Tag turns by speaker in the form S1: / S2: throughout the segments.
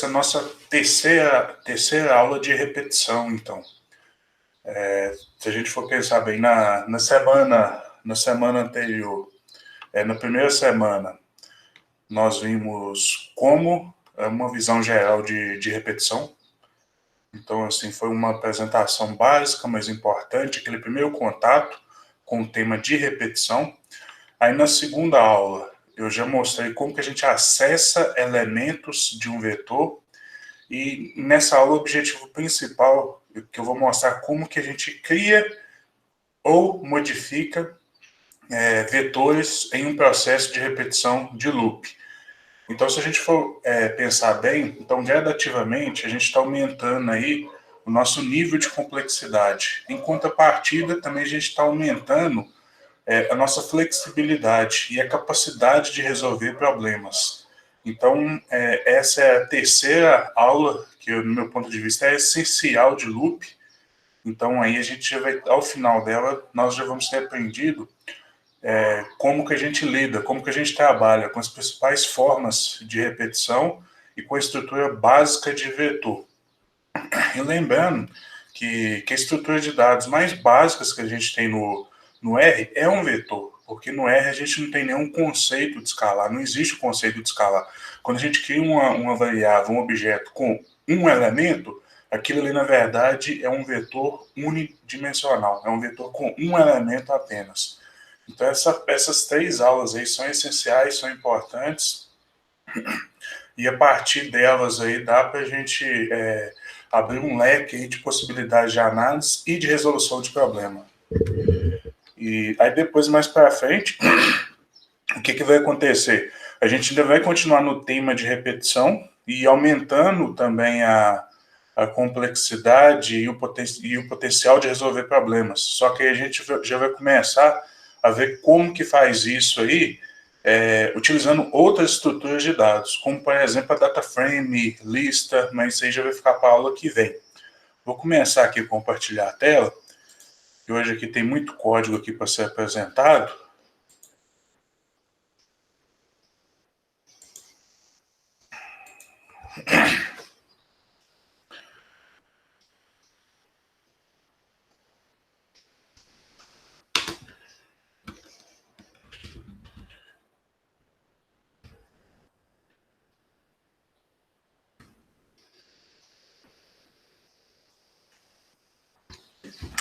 S1: essa nossa terceira aula de repetição, então. Se a gente for pensar bem, na semana anterior, na primeira semana, nós vimos como uma visão geral de repetição. Então, assim, foi uma apresentação básica, mas importante, aquele primeiro contato com o tema de repetição. Aí, na segunda aula, eu já mostrei como que a gente acessa elementos de um vetor. E nessa aula, o objetivo principal, que eu vou mostrar como que a gente cria ou modifica vetores em um processo de repetição de loop. Então, se a gente for pensar bem, então gradativamente a gente está aumentando aí o nosso nível de complexidade. Em contrapartida, também a gente está aumentando a nossa flexibilidade e a capacidade de resolver problemas. Então, essa é a terceira aula que, no meu ponto de vista, é essencial de loop. Então, aí a gente já vai, ao final dela, nós já vamos ter aprendido como que a gente lida, como que a gente trabalha com as principais formas de repetição e com a estrutura básica de vetor. E lembrando que a estrutura de dados mais básicas que a gente tem no R é um vetor, porque no R a gente não tem nenhum conceito de escalar, não existe o conceito de escalar. Quando a gente cria uma variável, um objeto com um elemento, aquilo ali, na verdade, é um vetor unidimensional, é um vetor com um elemento apenas. Então, essas três aulas aí são essenciais, são importantes, e a partir delas aí dá para a gente abrir um leque aí de possibilidades de análise e de resolução de problema. E aí depois, mais para frente, o que vai acontecer? A gente ainda vai continuar no tema de repetição e aumentando também a complexidade e o potencial de resolver problemas. Só que aí a gente já vai começar a ver como que faz isso aí, utilizando outras estruturas de dados, como, por exemplo, a data frame, lista, mas isso aí já vai ficar para a aula que vem. Vou começar aqui a compartilhar a tela, e hoje aqui tem muito código aqui para ser apresentado.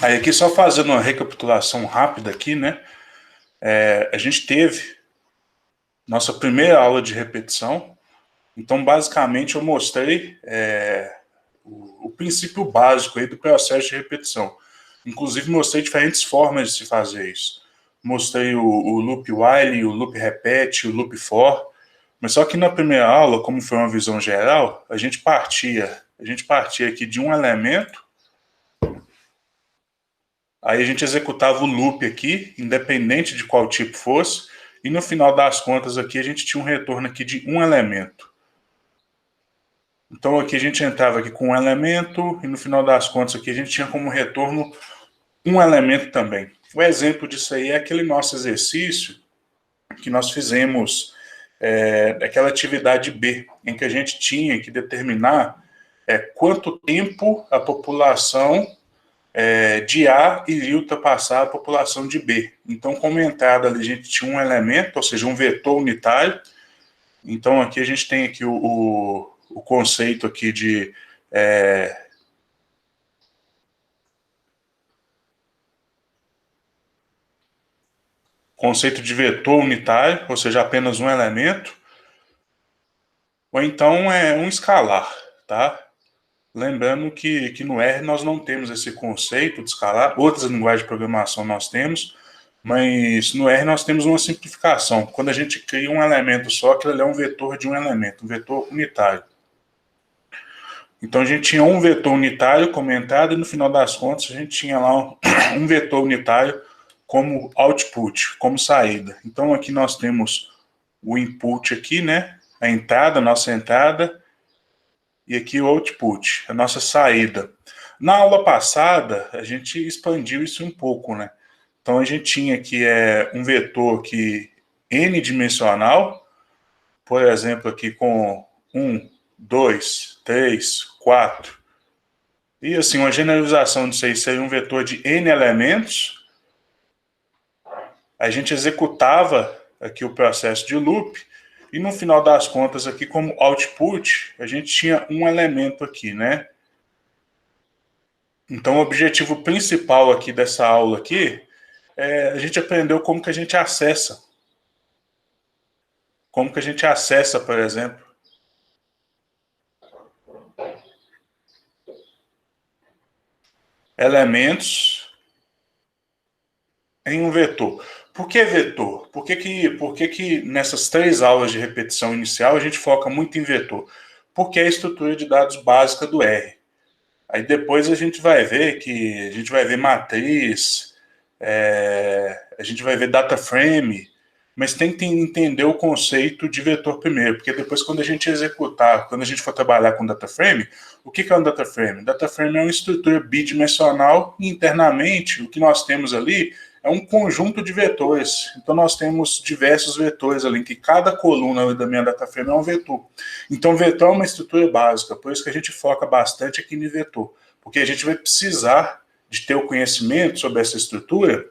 S1: Aí aqui só fazendo uma recapitulação rápida aqui, né? A gente teve nossa primeira aula de repetição. Então, basicamente, eu mostrei o princípio básico aí do processo de repetição. Inclusive, mostrei diferentes formas de se fazer isso. Mostrei o loop while, o loop repete, o loop for. Mas só que na primeira aula, como foi uma visão geral, a gente partia aqui de um elemento. Aí a gente executava o loop aqui, independente de qual tipo fosse, e no final das contas aqui a gente tinha um retorno aqui de um elemento. Então aqui a gente entrava aqui com um elemento, e no final das contas aqui a gente tinha como retorno um elemento também. O exemplo disso aí é aquele nosso exercício que nós fizemos, aquela atividade B, em que a gente tinha que determinar quanto tempo a população de A iria ultrapassar a população de B. Então, como entrada ali, a gente tinha um elemento, ou seja, um vetor unitário. Então, aqui a gente tem aqui o conceito aqui de vetor unitário, ou seja, apenas um elemento, ou então é um escalar, tá? Lembrando que no R nós não temos esse conceito de escalar, outras linguagens de programação nós temos, mas no R nós temos uma simplificação. Quando a gente cria um elemento só, aquilo ali é um vetor de um elemento, um vetor unitário. Então a gente tinha um vetor unitário como entrada e no final das contas a gente tinha lá um vetor unitário como output, como saída. Então aqui nós temos o input aqui, né? A entrada, nossa entrada, e aqui o output, a nossa saída. Na aula passada, a gente expandiu isso um pouco, né? Então a gente tinha aqui um vetor que n-dimensional, por exemplo, aqui com 1, 2, 3, 4. E assim, uma generalização disso aí seria um vetor de n elementos. A gente executava aqui o processo de loop, e no final das contas aqui, como output, a gente tinha um elemento aqui, né? Então, o objetivo principal aqui dessa aula aqui é a gente aprendeu como que a gente acessa. Como que a gente acessa, por exemplo, elementos em um vetor. Por que vetor? Por que nessas 3 aulas de repetição inicial a gente foca muito em vetor? Porque é a estrutura de dados básica do R. Aí depois a gente vai ver matriz, a gente vai ver data frame, mas tem que entender o conceito de vetor primeiro, porque depois quando a gente executar, quando a gente for trabalhar com data frame, o que é um data frame? Data frame é uma estrutura bidimensional e internamente o que nós temos ali é um conjunto de vetores. Então nós temos diversos vetores ali, que cada coluna da minha data frame é um vetor. Então vetor é uma estrutura básica, por isso que a gente foca bastante aqui no vetor, porque a gente vai precisar de ter o conhecimento sobre essa estrutura,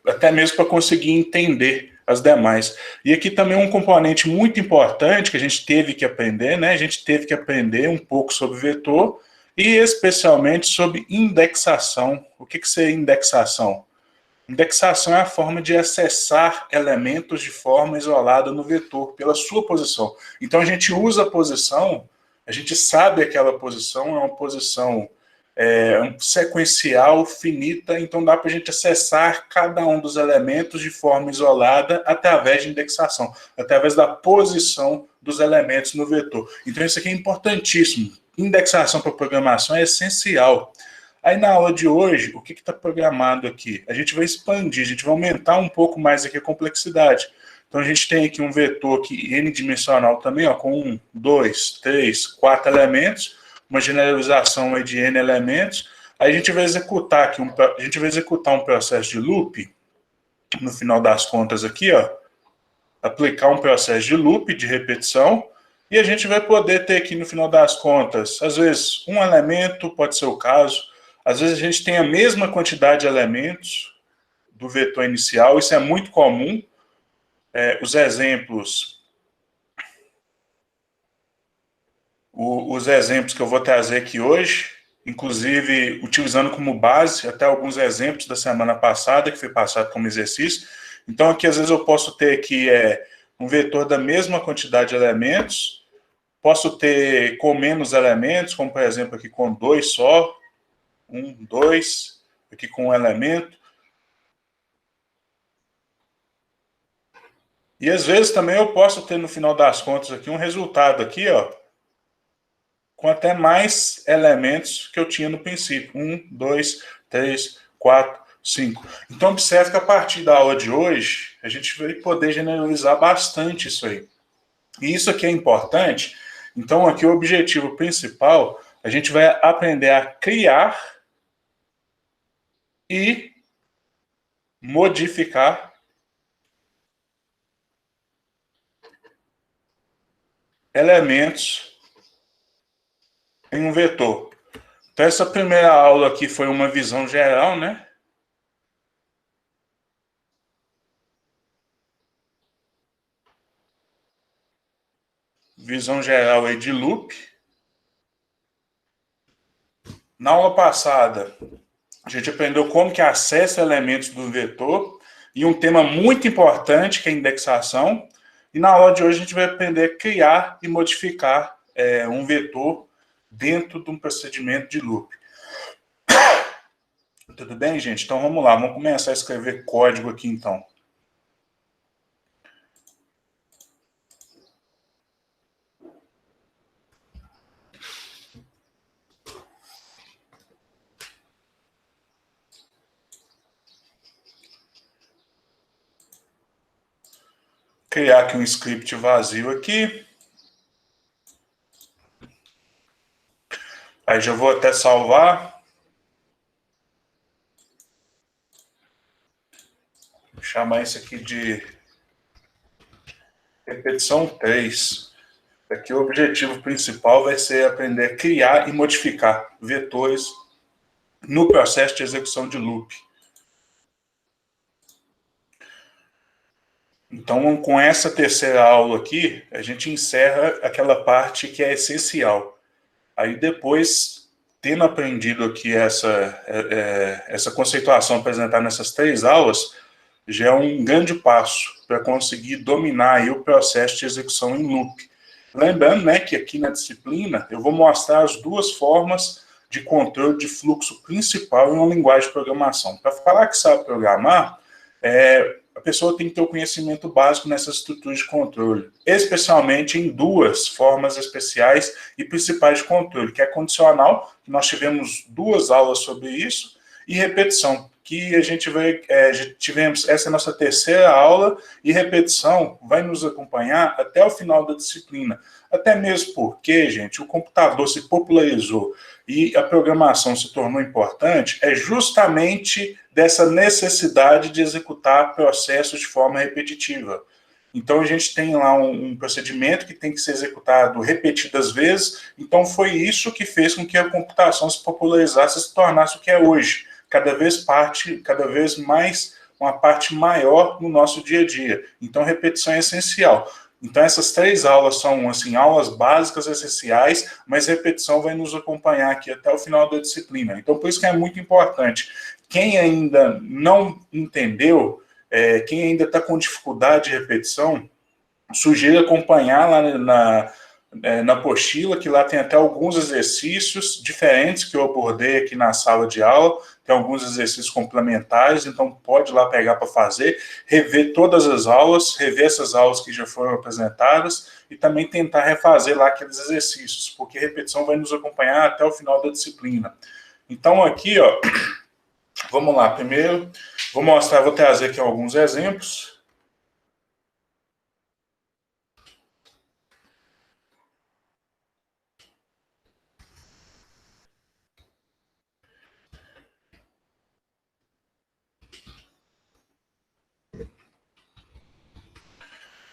S1: até mesmo para conseguir entender as demais. E aqui também um componente muito importante que a gente teve que aprender, né? A gente teve que aprender um pouco sobre vetor e especialmente sobre indexação. O que seria indexação? Indexação é a forma de acessar elementos de forma isolada no vetor pela sua posição. Então a gente usa a posição, a gente sabe aquela posição é uma posição sequencial, finita, então dá para a gente acessar cada um dos elementos de forma isolada através de indexação, através da posição dos elementos no vetor. Então isso aqui é importantíssimo. Indexação para programação é essencial. Aí na aula de hoje, o que está programado aqui? A gente vai expandir, a gente vai aumentar um pouco mais aqui a complexidade. Então a gente tem aqui um vetor aqui n-dimensional também, ó, com 1, 2, 3, 4 elementos, uma generalização aí de n elementos. Aí a gente vai executar aqui um processo de loop, no final das contas aqui, ó, aplicar um processo de loop, de repetição, e a gente vai poder ter aqui no final das contas, às vezes um elemento, pode ser o caso, às vezes a gente tem a mesma quantidade de elementos do vetor inicial, isso é muito comum. Os exemplos que eu vou trazer aqui hoje, inclusive utilizando como base até alguns exemplos da semana passada, que foi passado como exercício. Então aqui às vezes eu posso ter aqui um vetor da mesma quantidade de elementos, posso ter com menos elementos, como por exemplo aqui com 2 só, 1, 2, aqui com um elemento. E às vezes também eu posso ter no final das contas aqui um resultado aqui, ó, com até mais elementos que eu tinha no princípio. 1, 2, 3, 4, 5. Então observe que a partir da aula de hoje, a gente vai poder generalizar bastante isso aí. E isso aqui é importante. Então aqui o objetivo principal, a gente vai aprender a criar e modificar elementos em um vetor. Então, essa primeira aula aqui foi uma visão geral, né? Visão geral aí de loop. Na aula passada, a gente aprendeu como que acessa elementos do vetor e um tema muito importante que é a indexação. E na aula de hoje a gente vai aprender a criar e modificar um vetor dentro de um procedimento de loop. Tudo bem, gente? Então vamos lá, vamos começar a escrever código aqui então. Criar aqui um script vazio aqui. Aí já vou até salvar. Vou chamar isso aqui de repetição 3. Aqui o objetivo principal vai ser aprender a criar e modificar vetores no processo de execução de loop. Então, com essa terceira aula aqui, a gente encerra aquela parte que é essencial. Aí depois, tendo aprendido aqui essa conceituação apresentada nessas 3 aulas, já é um grande passo para conseguir dominar aí o processo de execução em loop. Lembrando, né, que aqui na disciplina eu vou mostrar as 2 formas de controle de fluxo principal em uma linguagem de programação. Para falar que sabe programar, a pessoa tem que ter o conhecimento básico nessas estruturas de controle, especialmente em 2 formas especiais e principais de controle, que é condicional, que nós tivemos 2 aulas sobre isso, e repetição, que a gente vai, tivemos, essa é a nossa terceira aula, e repetição vai nos acompanhar até o final da disciplina. Até mesmo porque, gente, o computador se popularizou e a programação se tornou importante, é justamente dessa necessidade de executar processos de forma repetitiva. Então, a gente tem lá um procedimento que tem que ser executado repetidas vezes, então foi isso que fez com que a computação se popularizasse e se tornasse o que é hoje, cada vez mais, uma parte maior no nosso dia a dia. Então, repetição é essencial. Então, essas 3 aulas são, assim, aulas básicas, essenciais, mas repetição vai nos acompanhar aqui até o final da disciplina. Então, por isso que é muito importante. Quem ainda não entendeu, quem ainda está com dificuldade de repetição, sugiro acompanhar lá na apostila, que lá tem até alguns exercícios diferentes que eu abordei aqui na sala de aula, tem alguns exercícios complementares, então pode ir lá pegar para fazer, rever todas as aulas, rever essas aulas que já foram apresentadas e também tentar refazer lá aqueles exercícios, porque a repetição vai nos acompanhar até o final da disciplina. Então aqui, ó, vamos lá, primeiro vou trazer aqui alguns exemplos.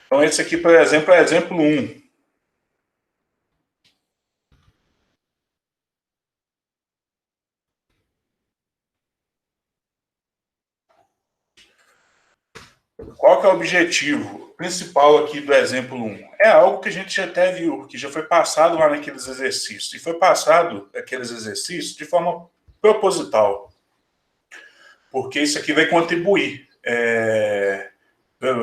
S1: Então esse aqui, por exemplo, é exemplo 1. Qual que é o objetivo principal aqui do exemplo 1? É algo que a gente já até viu, que já foi passado lá naqueles exercícios. E foi passado aqueles exercícios de forma proposital. Porque isso aqui vai contribuir para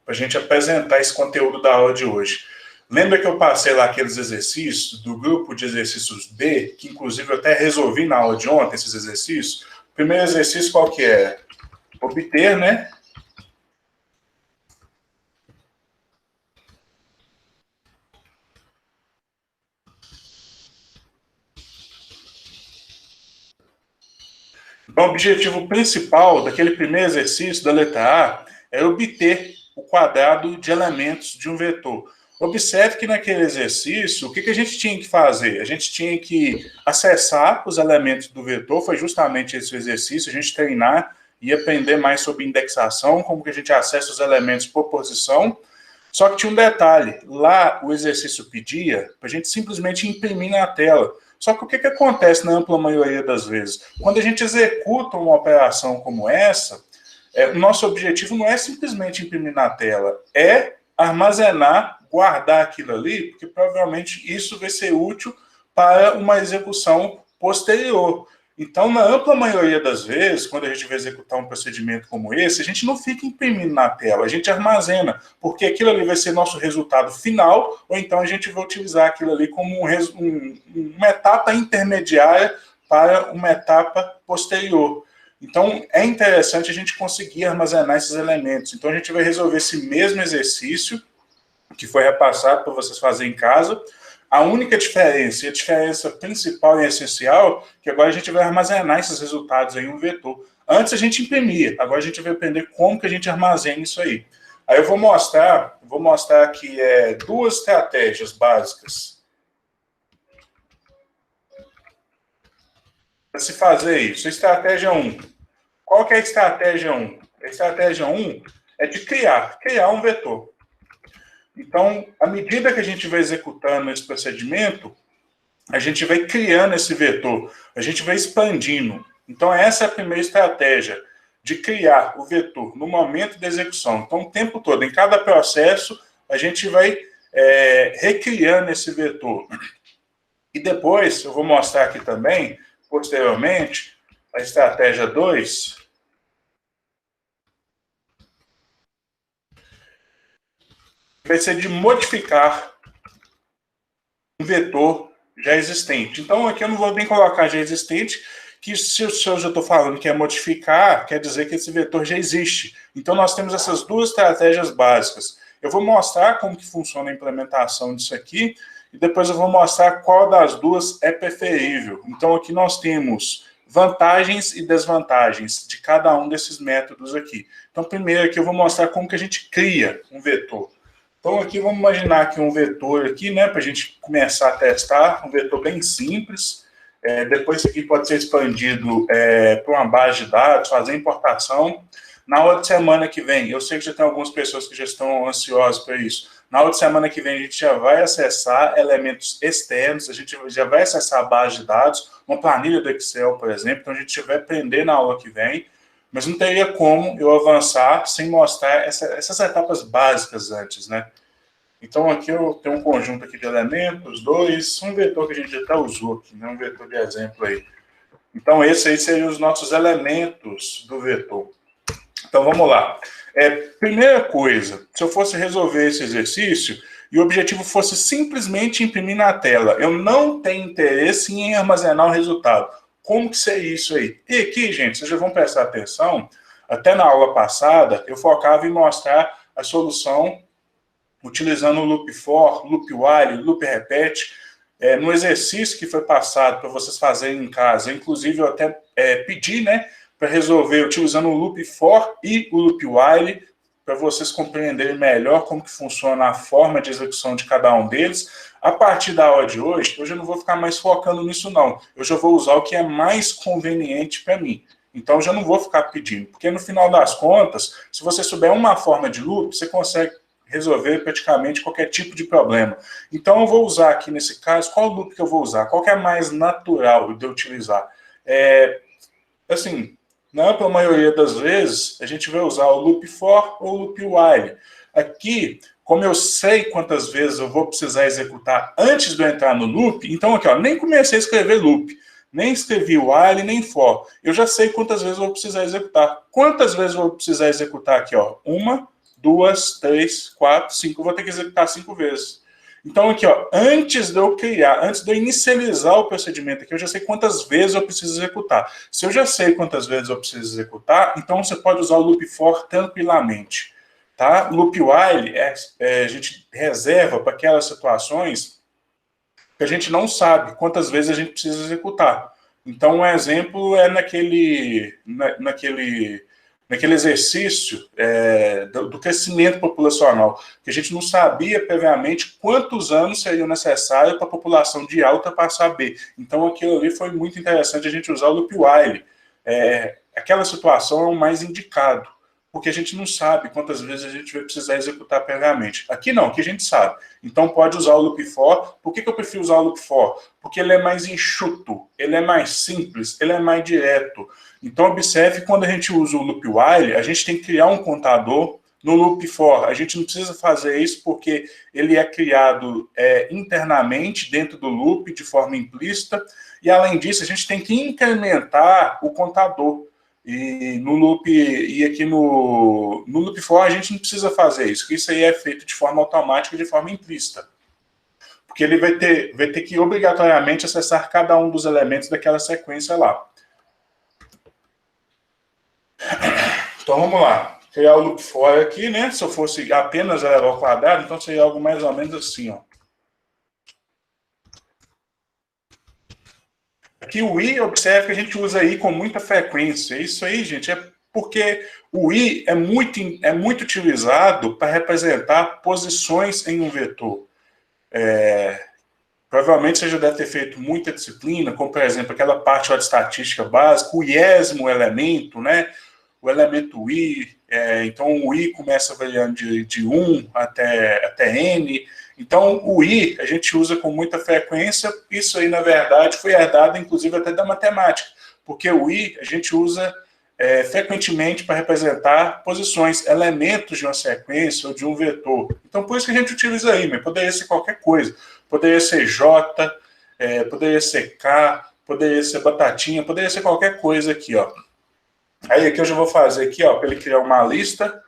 S1: a gente apresentar esse conteúdo da aula de hoje. Lembra que eu passei lá aqueles exercícios do grupo de exercícios B, que inclusive eu até resolvi na aula de ontem esses exercícios? O primeiro exercício qual que é? Obter, né? Então, o objetivo principal daquele primeiro exercício da letra A é obter o quadrado de elementos de um vetor. Observe que naquele exercício, o que a gente tinha que fazer? A gente tinha que acessar os elementos do vetor, foi justamente esse exercício, a gente treinar e aprender mais sobre indexação, como que a gente acessa os elementos por posição. Só que tinha um detalhe, lá o exercício pedia para a gente simplesmente imprimir na tela. Só que o que acontece na ampla maioria das vezes? Quando a gente executa uma operação como essa, o nosso objetivo não é simplesmente imprimir na tela, é armazenar, guardar aquilo ali, porque provavelmente isso vai ser útil para uma execução posterior. Então, na ampla maioria das vezes, quando a gente vai executar um procedimento como esse, a gente não fica imprimindo na tela, a gente armazena, porque aquilo ali vai ser nosso resultado final, ou então a gente vai utilizar aquilo ali como uma etapa intermediária para uma etapa posterior. Então, é interessante a gente conseguir armazenar esses elementos. Então, a gente vai resolver esse mesmo exercício que foi repassado para vocês fazerem em casa. A única diferença, e a diferença principal e essencial, que agora a gente vai armazenar esses resultados em um vetor. Antes a gente imprimia, agora a gente vai aprender como que a gente armazena isso aí. Aí eu vou mostrar aqui 2 estratégias básicas para se fazer isso. Estratégia 1. Qual que é a estratégia 1? A estratégia 1 é de criar um vetor. Então, à medida que a gente vai executando esse procedimento, a gente vai criando esse vetor, a gente vai expandindo. Então, essa é a primeira estratégia, de criar o vetor no momento da execução. Então, o tempo todo, em cada processo, a gente vai recriando esse vetor. E depois, eu vou mostrar aqui também, posteriormente, a estratégia 2, vai ser de modificar um vetor já existente. Então, aqui eu não vou nem colocar já existente, que se eu já estou falando que é modificar, quer dizer que esse vetor já existe. Então, nós temos essas duas estratégias básicas. Eu vou mostrar como que funciona a implementação disso aqui, e depois eu vou mostrar qual das duas é preferível. Então, aqui nós temos vantagens e desvantagens de cada um desses métodos aqui. Então, primeiro aqui eu vou mostrar como que a gente cria um vetor. Então, aqui vamos imaginar aqui um vetor aqui, né, para a gente começar a testar, um vetor bem simples. Depois isso aqui pode ser expandido para uma base de dados, fazer importação. Na outra semana que vem, eu sei que já tem algumas pessoas que já estão ansiosas para isso. Na outra semana que vem, a gente já vai acessar elementos externos, a gente já vai acessar a base de dados, uma planilha do Excel, por exemplo, então a gente vai aprender na aula que vem, mas não teria como eu avançar sem mostrar essas etapas básicas antes, né? Então, aqui eu tenho um conjunto aqui de elementos, um vetor que a gente já usou aqui, né? Um vetor de exemplo aí. Então, esses aí seriam os nossos elementos do vetor. Então, vamos lá. Primeira coisa, se eu fosse resolver esse exercício e o objetivo fosse simplesmente imprimir na tela, eu não tenho interesse em armazenar o resultado. Como que seria isso aí? E aqui, gente, vocês já vão prestar atenção, até na aula passada, eu focava em mostrar a solução utilizando o loop for, loop while, loop repeat, no exercício que foi passado para vocês fazerem em casa. Inclusive, eu até pedi, né, para resolver utilizando o loop for e o loop while, para vocês compreenderem melhor como que funciona a forma de execução de cada um deles. A partir da aula de hoje, eu já não vou ficar mais focando nisso, não. Eu já vou usar o que é mais conveniente para mim. Então, eu já não vou ficar pedindo, porque no final das contas, se você souber uma forma de loop, você consegue resolver praticamente qualquer tipo de problema. Então, eu vou usar aqui, nesse caso, qual loop que eu vou usar? Qual que é mais natural de eu utilizar? Assim, na ampla maioria das vezes, a gente vai usar o loop for ou o loop while. Aqui, como eu sei quantas vezes eu vou precisar executar antes de eu entrar no loop, então aqui, ó, nem comecei a escrever loop, nem escrevi while, nem for. Eu já sei quantas vezes eu vou precisar executar. Quantas vezes eu vou precisar executar aqui, ó? 1, 2, 3, 4, 5. Eu vou ter que executar 5 vezes. Então, aqui, ó, antes de eu criar, antes de eu inicializar o procedimento aqui, eu já sei quantas vezes eu preciso executar. Se eu já sei quantas vezes eu preciso executar, então você pode usar o loop for tranquilamente. Tá? Loop while, a gente reserva para aquelas situações que a gente não sabe quantas vezes a gente precisa executar. Então, um exemplo é naquele exercício do crescimento populacional, que a gente não sabia previamente quantos anos seriam necessários para a população de A ultrapassar B. Então, aquilo ali foi muito interessante a gente usar o loop while. Aquela situação é o mais indicado, porque a gente não sabe quantas vezes a gente vai precisar executar previamente. Aqui não, aqui a gente sabe. Então pode usar o loop for. Por que eu prefiro usar o loop for? Porque ele é mais enxuto, ele é mais simples, ele é mais direto. Então observe que quando a gente usa o loop while, a gente tem que criar um contador. No loop for, a gente não precisa fazer isso porque ele é criado internamente dentro do loop, de forma implícita, e além disso, a gente tem que incrementar o contador. E no loop, e aqui no loop for a gente não precisa fazer isso, que isso aí é feito de forma automática, de forma implícita. Porque ele vai ter que obrigatoriamente acessar cada um dos elementos daquela sequência lá. Então vamos lá. Criar o loop for aqui, né? Se eu fosse apenas elevar ao quadrado, então seria algo mais ou menos assim, ó. Aqui o i, observe que a gente usa i com muita frequência. Isso aí, gente, é porque o i é muito utilizado para representar posições em um vetor. Provavelmente você já deve ter feito muita disciplina, como, por exemplo, aquela parte de estatística básica, o iésimo elemento, né? O elemento i, Então, o I começa variando de 1 até N. Então, o I a gente usa com muita frequência. Isso aí, na verdade, foi herdado, inclusive, até da matemática, porque o I a gente usa frequentemente para representar posições, elementos de uma sequência ou de um vetor. Então, por isso que a gente utiliza I, mas poderia ser qualquer coisa. Poderia ser J, poderia ser K, poderia ser batatinha, poderia ser qualquer coisa aqui, ó. Aí aqui eu já vou fazer aqui, ó, para ele criar uma lista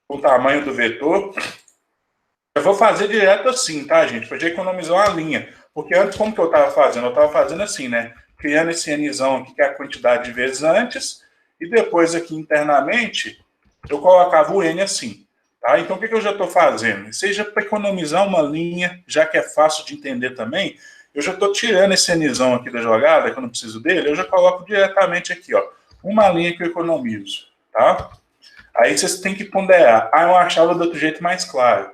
S1: com o tamanho do vetor. Eu vou fazer direto assim, tá, gente? Para já economizar uma linha. Porque antes, como que eu estava fazendo? Eu estava fazendo assim, né? Criando esse Nzão aqui, que é a quantidade de vezes antes, e depois aqui internamente, eu colocava o N assim. Tá? Então, o que eu já estou fazendo? Seja para economizar uma linha, já que é fácil de entender também, eu já estou tirando esse Nzão aqui da jogada, que eu não preciso dele, eu já coloco diretamente aqui, ó. Uma linha que eu economizo, tá? Aí vocês têm que ponderar. Ah, eu achava do outro jeito mais claro.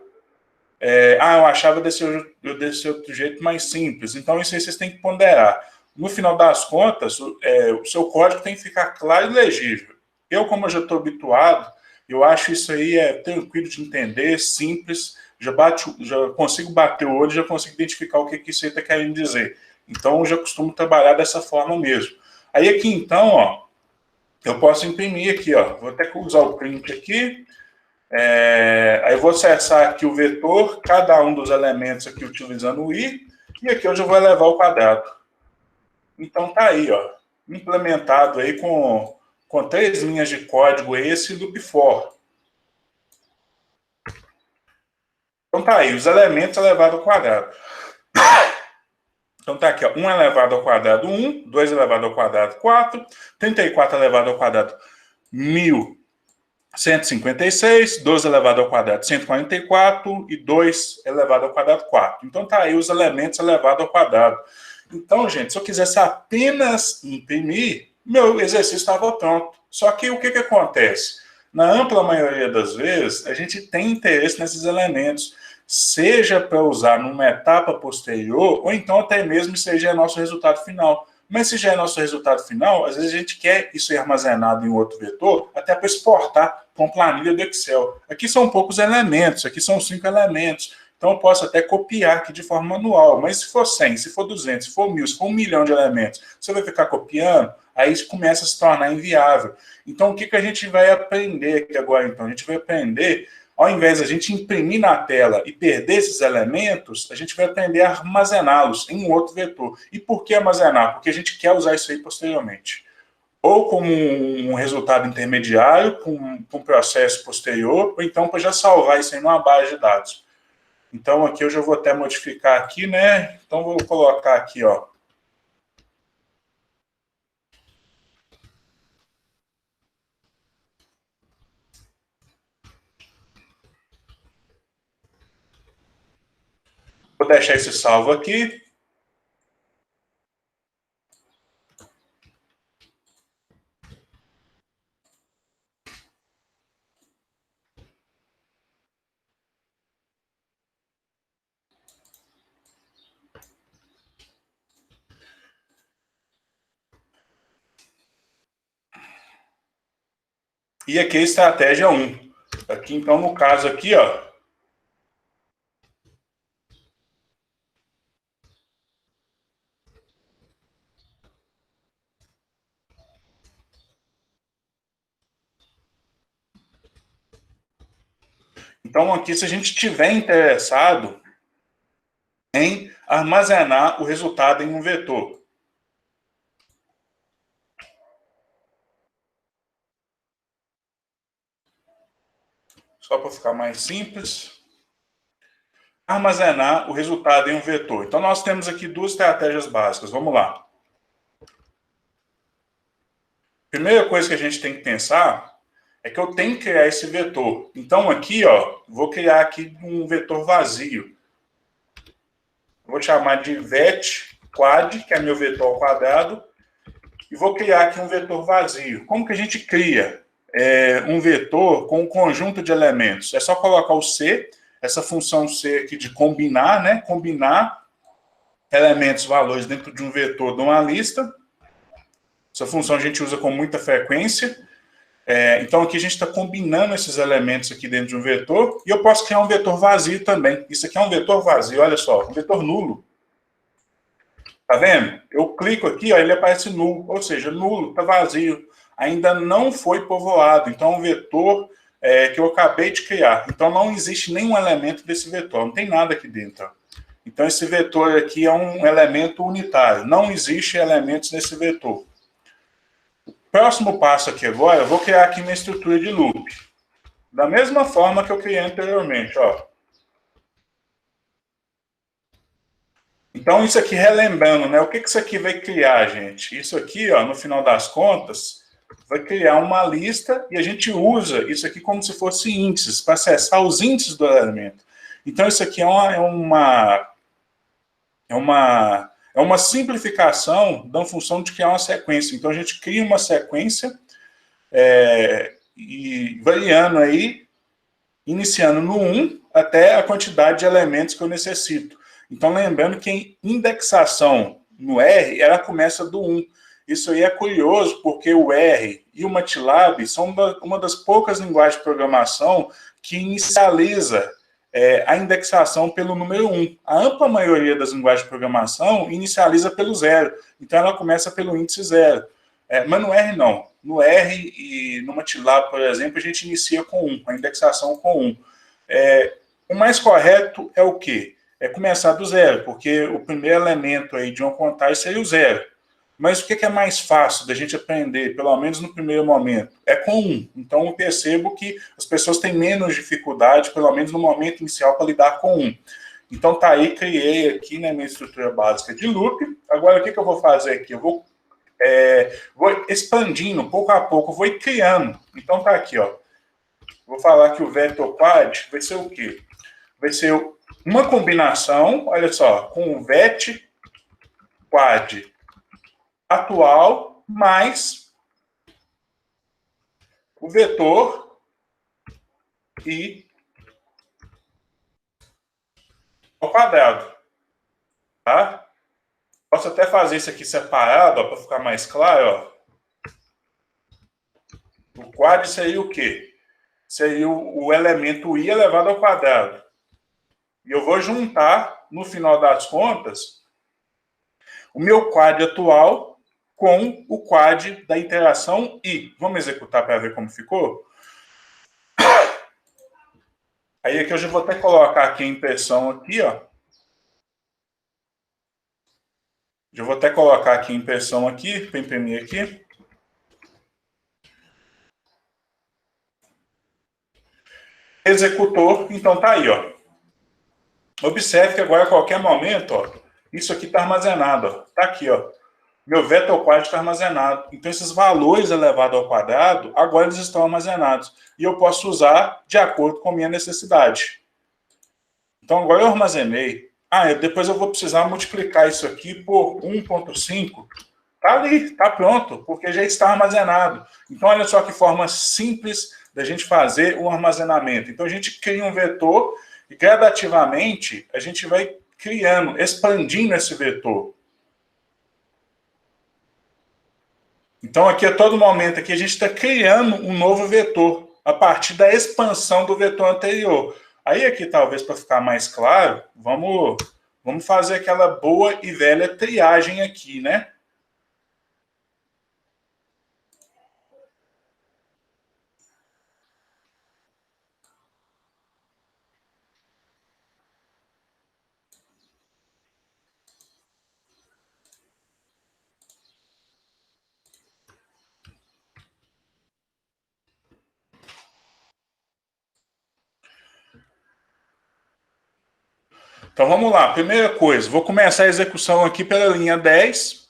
S1: Eu achava desse outro jeito mais simples. Então, isso aí vocês têm que ponderar. No final das contas, o seu código tem que ficar claro e legível. Como eu já estou habituado, eu acho isso aí tranquilo de entender, simples, já consigo bater o olho, já consigo identificar o que isso aí está querendo dizer. Então, eu já costumo trabalhar dessa forma mesmo. Aí aqui, então, ó, eu posso imprimir aqui, ó. Vou até usar o print aqui. Aí eu vou acessar aqui o vetor, cada um dos elementos aqui utilizando o I, e aqui eu já vou elevar ao quadrado. Então tá aí, ó, implementado aí com 3 linhas de código esse loop for. Então tá aí, os elementos elevados ao quadrado. Então tá aqui, ó, 1 elevado ao quadrado 1, 2 elevado ao quadrado 4, 34 elevado ao quadrado 1156, 12 elevado ao quadrado 144 e 2 elevado ao quadrado 4. Então tá aí os elementos elevados ao quadrado. Então, gente, se eu quisesse apenas imprimir, meu exercício estava pronto. Só que o que acontece? Na ampla maioria das vezes, a gente tem interesse nesses elementos, seja para usar numa etapa posterior, ou então até mesmo seja nosso resultado final. Mas se já é nosso resultado final, às vezes a gente quer isso armazenado em outro vetor, até para exportar para uma planilha do Excel. Aqui são poucos elementos, aqui são 5 elementos. Então eu posso até copiar aqui de forma manual, mas se for 100, se for 200, se for 1000, se for 1 milhão de elementos, você vai ficar copiando, aí isso começa a se tornar inviável. Então o que a gente vai aprender aqui agora? Então a gente vai aprender, ao invés de a gente imprimir na tela e perder esses elementos, a gente vai aprender a armazená-los em um outro vetor. E por que armazenar? Porque a gente quer usar isso aí posteriormente. Ou como um resultado intermediário, com um processo posterior, ou então para já salvar isso aí numa base de dados. Então, aqui eu já vou até modificar aqui, né? Então, vou colocar aqui, ó. Vou deixar esse salvo aqui. E aqui a estratégia 1. Aqui, então, no caso aqui, ó. Então, aqui, se a gente estiver interessado em armazenar o resultado em um vetor. Só para ficar mais simples. Armazenar o resultado em um vetor. Então, nós temos aqui 2 estratégias básicas. Vamos lá. Primeira coisa que a gente tem que pensar é que eu tenho que criar esse vetor. Então, aqui, ó, vou criar aqui um vetor vazio. Vou chamar de vet quad, que é meu vetor ao quadrado, e vou criar aqui um vetor vazio. Como que a gente cria um vetor com um conjunto de elementos? É só colocar o C, essa função C aqui de combinar, né? Combinar elementos, valores dentro de um vetor de uma lista. Essa função a gente usa com muita frequência. Então aqui a gente está combinando esses elementos aqui dentro de um vetor, e eu posso criar um vetor vazio também. Isso aqui é um vetor vazio, olha só, um vetor nulo. Tá vendo? Eu clico aqui, ó, ele aparece nulo, ou seja, nulo, está vazio. Ainda não foi povoado, então é um vetor que eu acabei de criar. Então não existe nenhum elemento desse vetor, não tem nada aqui dentro. Ó. Então esse vetor aqui é um elemento unitário, não existe elementos nesse vetor. Próximo passo aqui agora, eu vou criar aqui minha estrutura de loop. Da mesma forma que eu criei anteriormente, ó. Então, isso aqui, relembrando, né? O que isso aqui vai criar, gente? Isso aqui, ó, no final das contas, vai criar uma lista e a gente usa isso aqui como se fosse índices, para acessar os índices do elemento. Então, isso aqui é uma simplificação da função de criar uma sequência. Então, a gente cria uma sequência e variando aí, iniciando no 1 até a quantidade de elementos que eu necessito. Então, lembrando que a indexação no R, ela começa do 1. Isso aí é curioso, porque o R e o MATLAB são uma das poucas linguagens de programação que inicializa a indexação pelo número 1. A ampla maioria das linguagens de programação inicializa pelo 0. Então, ela começa pelo índice 0. Mas no R, não. No R e no MATLAB, por exemplo, a gente inicia com 1, a indexação com 1. O mais correto é o quê? É começar do 0, porque o primeiro elemento aí de uma contagem seria o 0. Mas o que é mais fácil da gente aprender, pelo menos no primeiro momento? É com 1. Então eu percebo que as pessoas têm menos dificuldade, pelo menos no momento inicial, para lidar com 1. Então tá aí, criei aqui na minha estrutura básica de loop. Agora o que eu vou fazer aqui? Eu vou expandindo pouco a pouco, vou ir criando. Então tá aqui, ó. Vou falar que o vetor quad vai ser o quê? Vai ser uma combinação, olha só, com o vet quad atual mais o vetor i ao quadrado, tá? Posso até fazer isso aqui separado, para ficar mais claro, ó. O quad seria o quê? Seria o elemento i elevado ao quadrado. E eu vou juntar, no final das contas, o meu quad atual com o quad da interação i. Vamos executar para ver como ficou? Aí aqui eu já vou até colocar aqui a impressão aqui, ó. Já vou até colocar aqui a impressão aqui, para imprimir aqui. Executor, então tá aí, ó. Observe que agora a qualquer momento, ó, isso aqui está armazenado, ó. Tá aqui, ó. Meu vetor quad está armazenado. Então esses valores elevados ao quadrado, agora eles estão armazenados. E eu posso usar de acordo com a minha necessidade. Então agora eu armazenei. Depois eu vou precisar multiplicar isso aqui por 1.5. Tá ali, tá pronto, porque já está armazenado. Então olha só que forma simples da gente fazer o armazenamento. Então a gente cria um vetor e gradativamente a gente vai criando, expandindo esse vetor. Então aqui a todo momento aqui a gente está criando um novo vetor a partir da expansão do vetor anterior. Aí aqui talvez para ficar mais claro, vamos fazer aquela boa e velha triagem aqui, né? Então vamos lá, primeira coisa, vou começar a execução aqui pela linha 10.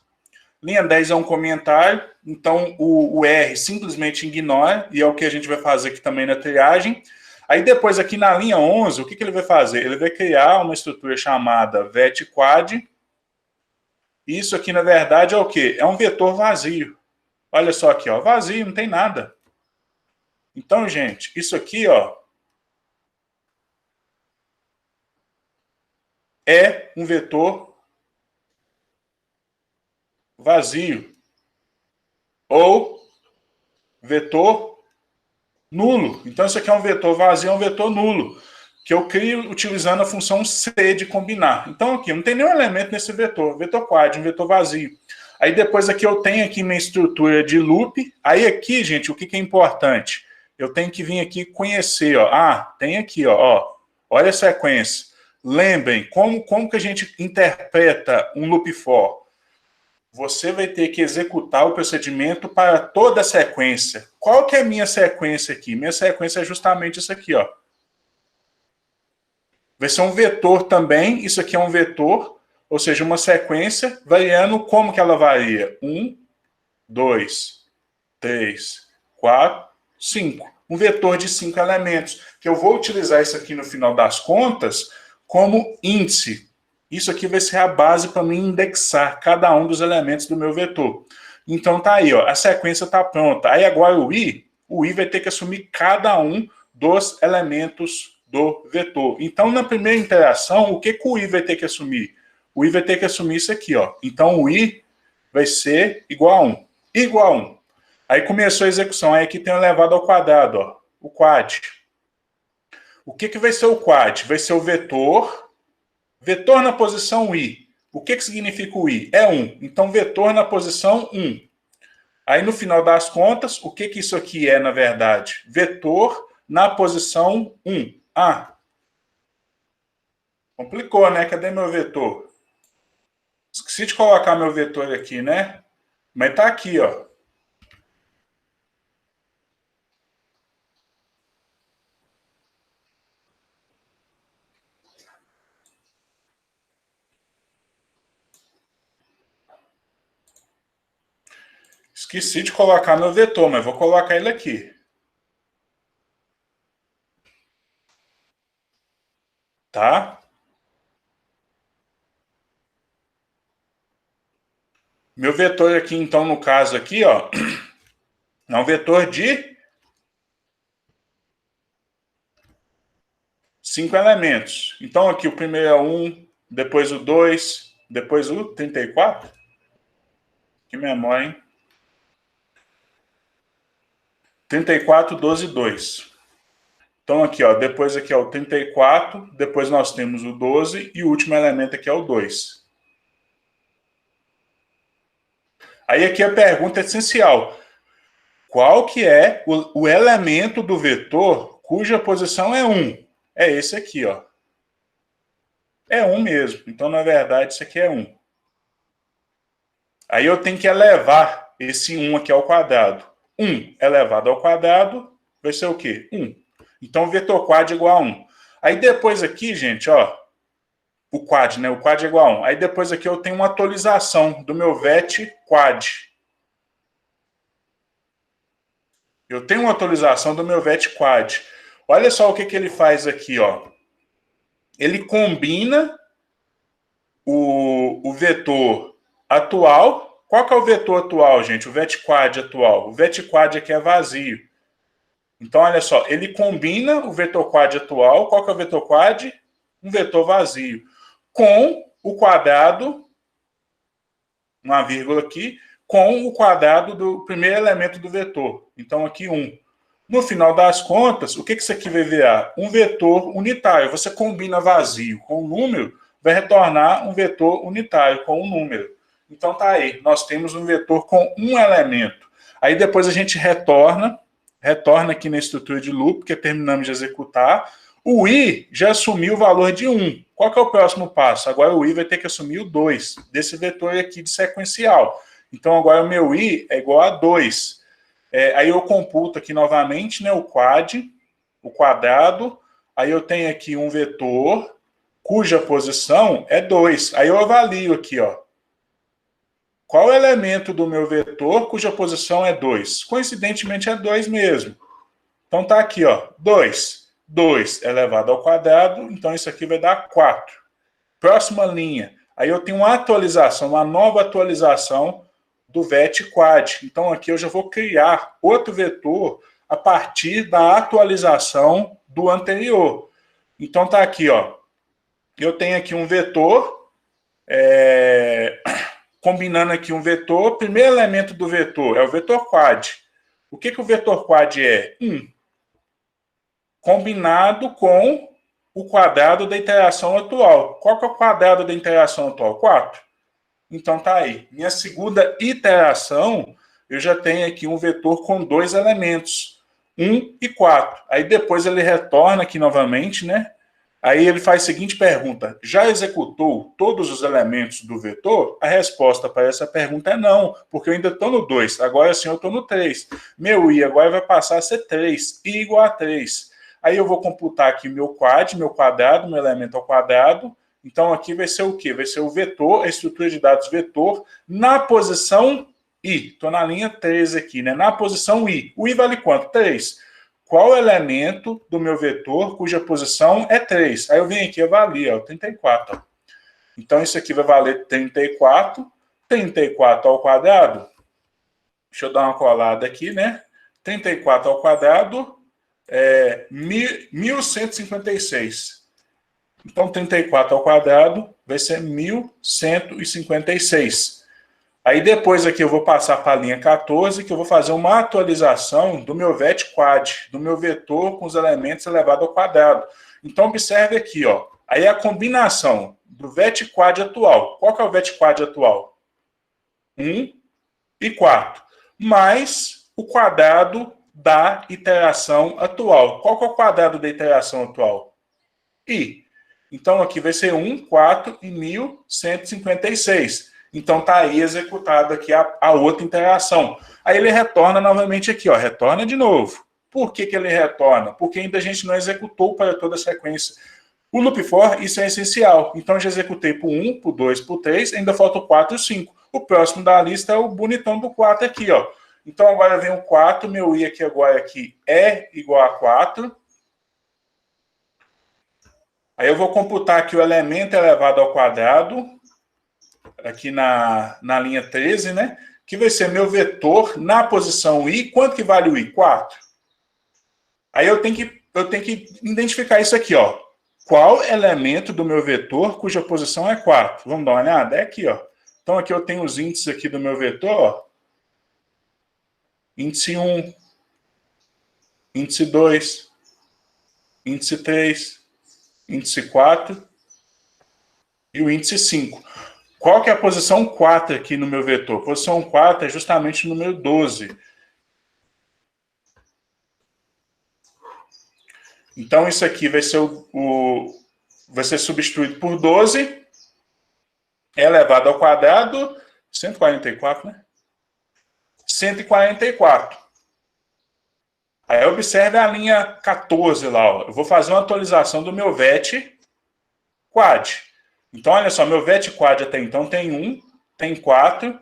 S1: Linha 10 é um comentário, então o R simplesmente ignora, e é o que a gente vai fazer aqui também na triagem. Aí depois aqui na linha 11, o que ele vai fazer? Ele vai criar uma estrutura chamada vetQuad. Isso aqui na verdade é o quê? É um vetor vazio. Olha só aqui, ó, vazio, não tem nada. Então, gente, isso aqui, ó, é um vetor vazio. ou vetor nulo. Então, isso aqui é um vetor vazio, é um vetor nulo, que eu crio utilizando a função C de combinar. Então, aqui, não tem nenhum elemento nesse vetor, vetor quad, um vetor vazio. Aí, depois aqui, eu tenho aqui minha estrutura de loop. Aí, aqui, gente, o que é importante? Eu tenho que vir aqui conhecer, ó. Ah, tem aqui, ó. Olha a sequência. Lembrem, como que a gente interpreta um loop for? Você vai ter que executar o procedimento para toda a sequência. Qual que é a minha sequência aqui? Minha sequência é justamente isso aqui, ó. Vai ser um vetor também, isso aqui é um vetor, ou seja, uma sequência variando como que ela varia. 1, 2, 3, 4, 5. Um vetor de 5 elementos, que eu vou utilizar isso aqui no final das contas como índice. Isso aqui vai ser a base para mim indexar cada um dos elementos do meu vetor. Então tá aí, ó, a sequência está pronta. Aí agora o i vai ter que assumir cada um dos elementos do vetor. Então na primeira interação, o que o i vai ter que assumir? O i vai ter que assumir isso aqui, ó. Então o i vai ser igual a 1. Igual a 1. Aí começou a execução. Aí aqui tem o elevado ao quadrado, ó, o quad. O que vai ser o quad? Vai ser o vetor na posição i. O que significa o i? É 1. Então, vetor na posição 1. Aí, no final das contas, o que isso aqui é, na verdade? Vetor na posição 1. Ah, complicou, né? Cadê meu vetor? Esqueci de colocar meu vetor aqui, né? Mas tá aqui, ó. Esqueci de colocar meu vetor, mas vou colocar ele aqui. Tá? Meu vetor aqui, então, no caso aqui, ó, é um vetor de 5 elementos. Então, aqui o primeiro é 1, depois o 2, depois o 34. Que memória, hein? 34, 12, 2. Então, aqui, ó, depois aqui é o 34, depois nós temos o 12 e o último elemento aqui é o 2. Aí aqui a pergunta é essencial. Qual que é o elemento do vetor cuja posição é 1? É esse aqui, ó. É 1 mesmo. Então, na verdade, isso aqui é 1. Aí eu tenho que elevar esse 1 aqui ao quadrado. 1 elevado ao quadrado vai ser o quê? 1. Então, o vetor quad é igual a 1. Aí depois aqui, gente, ó, o quad, né? O quad é igual a 1. Aí depois aqui eu tenho uma atualização do meu vet quad. Eu tenho uma atualização do meu vet quad. Olha só o que ele faz aqui, ó. Ele combina o vetor atual. Qual que é o vetor atual, gente? O vet quad atual. O vet quad aqui é vazio. Então, olha só, ele combina o vetor quad atual. Qual que é o vetor quad? Um vetor vazio. Com o quadrado, uma vírgula aqui, com o quadrado do primeiro elemento do vetor. Então, aqui 1. No final das contas, o que isso aqui vai virar? Um vetor unitário. Você combina vazio com um número, vai retornar um vetor unitário com um número. Então, tá aí. Nós temos um vetor com um elemento. Aí, depois a gente retorna aqui na estrutura de loop, que terminamos de executar. O i já assumiu o valor de 1. Qual que é o próximo passo? Agora o i vai ter que assumir o 2, desse vetor aqui de sequencial. Então, agora o meu i é igual a 2. Aí eu computo aqui novamente, né, o quad, o quadrado. Aí eu tenho aqui um vetor cuja posição é 2. Aí eu avalio aqui, ó. Qual elemento do meu vetor cuja posição é 2? Coincidentemente é 2 mesmo. Então tá aqui, ó, 2. 2 elevado ao quadrado, então isso aqui vai dar 4. Próxima linha. Aí eu tenho uma atualização, uma nova atualização do vet quad. Então aqui eu já vou criar outro vetor a partir da atualização do anterior. Então tá aqui, ó. Eu tenho aqui um vetor combinando aqui um vetor, o primeiro elemento do vetor é o vetor quad. O que o vetor quad é? 1. Combinado com o quadrado da interação atual. Qual que é o quadrado da interação atual? 4. Então tá aí. Minha segunda iteração, eu já tenho aqui um vetor com 2 elementos, 1 e 4. Aí depois ele retorna aqui novamente, né? Aí ele faz a seguinte pergunta: já executou todos os elementos do vetor? A resposta para essa pergunta é não, porque eu ainda estou no 2, agora sim eu estou no 3. Meu i agora vai passar a ser 3, i igual a 3. Aí eu vou computar aqui meu quad, meu quadrado, meu elemento ao quadrado. Então aqui vai ser o quê? Vai ser o vetor, a estrutura de dados vetor, na posição i. Estou na linha 3 aqui, né? Na posição i. O i vale quanto? 3. Qual elemento do meu vetor cuja posição é 3? Aí eu venho aqui e avalio, ó, 34. Ó. Então isso aqui vai valer 34. 34 ao quadrado. Deixa eu dar uma colada aqui, né? 34 ao quadrado é 1156. Então 34 ao quadrado vai ser 1156. Aí depois aqui eu vou passar para a linha 14, que eu vou fazer uma atualização do meu vet quad, do meu vetor com os elementos elevado ao quadrado. Então observe aqui, ó. Aí a combinação do vet quad atual. Qual que é o vet quad atual? 1 e 4. Mais o quadrado da iteração atual. Qual que é o quadrado da iteração atual? I. Então aqui vai ser 1, 4 e 1156. Então está aí executado aqui a outra interação. Aí ele retorna novamente aqui, ó, retorna de novo. Por que ele retorna? Porque ainda a gente não executou para toda a sequência. O loop for, isso é essencial. Então eu já executei por 1, por 2, por 3, ainda falta o 4 e o 5. O próximo da lista é o bonitão do 4 aqui, ó. Então agora vem o 4, meu i aqui agora aqui é igual a 4. Aí eu vou computar aqui o elemento elevado ao quadrado, aqui na linha 13, né? Que vai ser meu vetor na posição i. Quanto que vale o i? 4. Aí eu tenho que identificar isso aqui, ó. Qual elemento do meu vetor cuja posição é 4? Vamos dar uma olhada? É aqui, ó. Então aqui eu tenho os índices aqui do meu vetor, ó. Índice 1, índice 2, índice 3, índice 4 e o índice 5. Qual que é a posição 4 aqui no meu vetor? Posição 4 é justamente o número 12. Então, isso aqui vai ser, vai ser substituído por 12, elevado ao quadrado, 144, né? 144. Aí, observe a linha 14 lá, ó. Eu vou fazer uma atualização do meu vet quad. Então, olha só, meu vet quad até então tem 1, tem 4,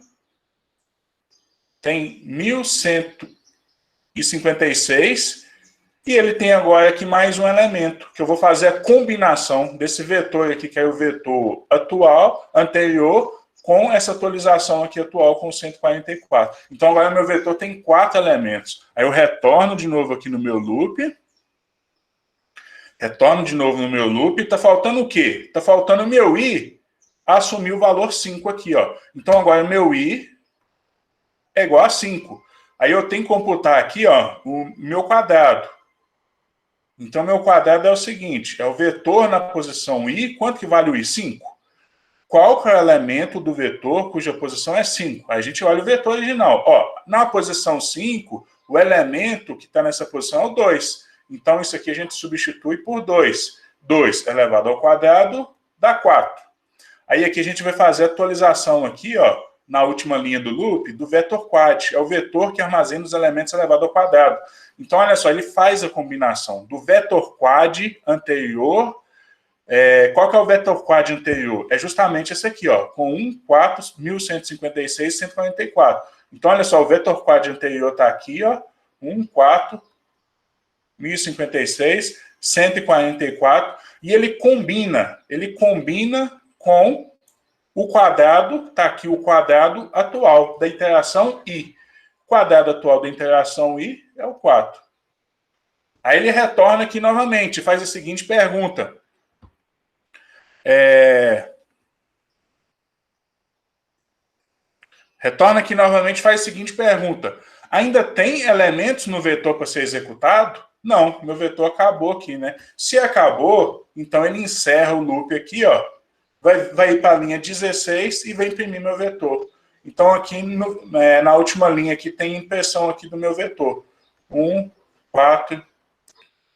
S1: tem 1156, e ele tem agora aqui mais um elemento, que eu vou fazer a combinação desse vetor aqui, que é o vetor atual, anterior, com essa atualização aqui atual com 144. Então agora meu vetor tem 4 elementos. Aí eu retorno de novo aqui no meu loop. Retorno de novo no meu loop. Está faltando o quê? Está faltando o meu i assumir o valor 5 aqui, ó. Então agora meu i é igual a 5. Aí eu tenho que computar aqui, ó, o meu quadrado. Então, meu quadrado é o seguinte, é o vetor na posição i, quanto que vale o i? 5. Qual que é o elemento do vetor cuja posição é 5? Aí a gente olha o vetor original. Ó, na posição 5, o elemento que está nessa posição é o 2. Então, isso aqui a gente substitui por 2. 2 elevado ao quadrado dá 4. Aí aqui a gente vai fazer a atualização aqui, ó, na última linha do loop, do vetor quad. É o vetor que armazena os elementos elevado ao quadrado. Então, olha só, ele faz a combinação do vetor quad anterior. Qual que é o vetor quad anterior? É justamente esse aqui, ó, com 1, 4, 1156, 144. Então, olha só, o vetor quad anterior está aqui, ó, 1, 4, 1056, 144, e ele combina com o quadrado, está aqui o quadrado atual da interação i. O quadrado atual da interação i é o 4. Aí ele retorna aqui novamente, faz a seguinte pergunta. Retorna aqui novamente e faz a seguinte pergunta. Ainda tem elementos no vetor para ser executado? Não, meu vetor acabou aqui, né? Se acabou, então ele encerra o loop aqui, ó. Vai ir para a linha 16 e vai imprimir meu vetor. Então, aqui na última linha aqui tem impressão aqui do meu vetor. 1, 4,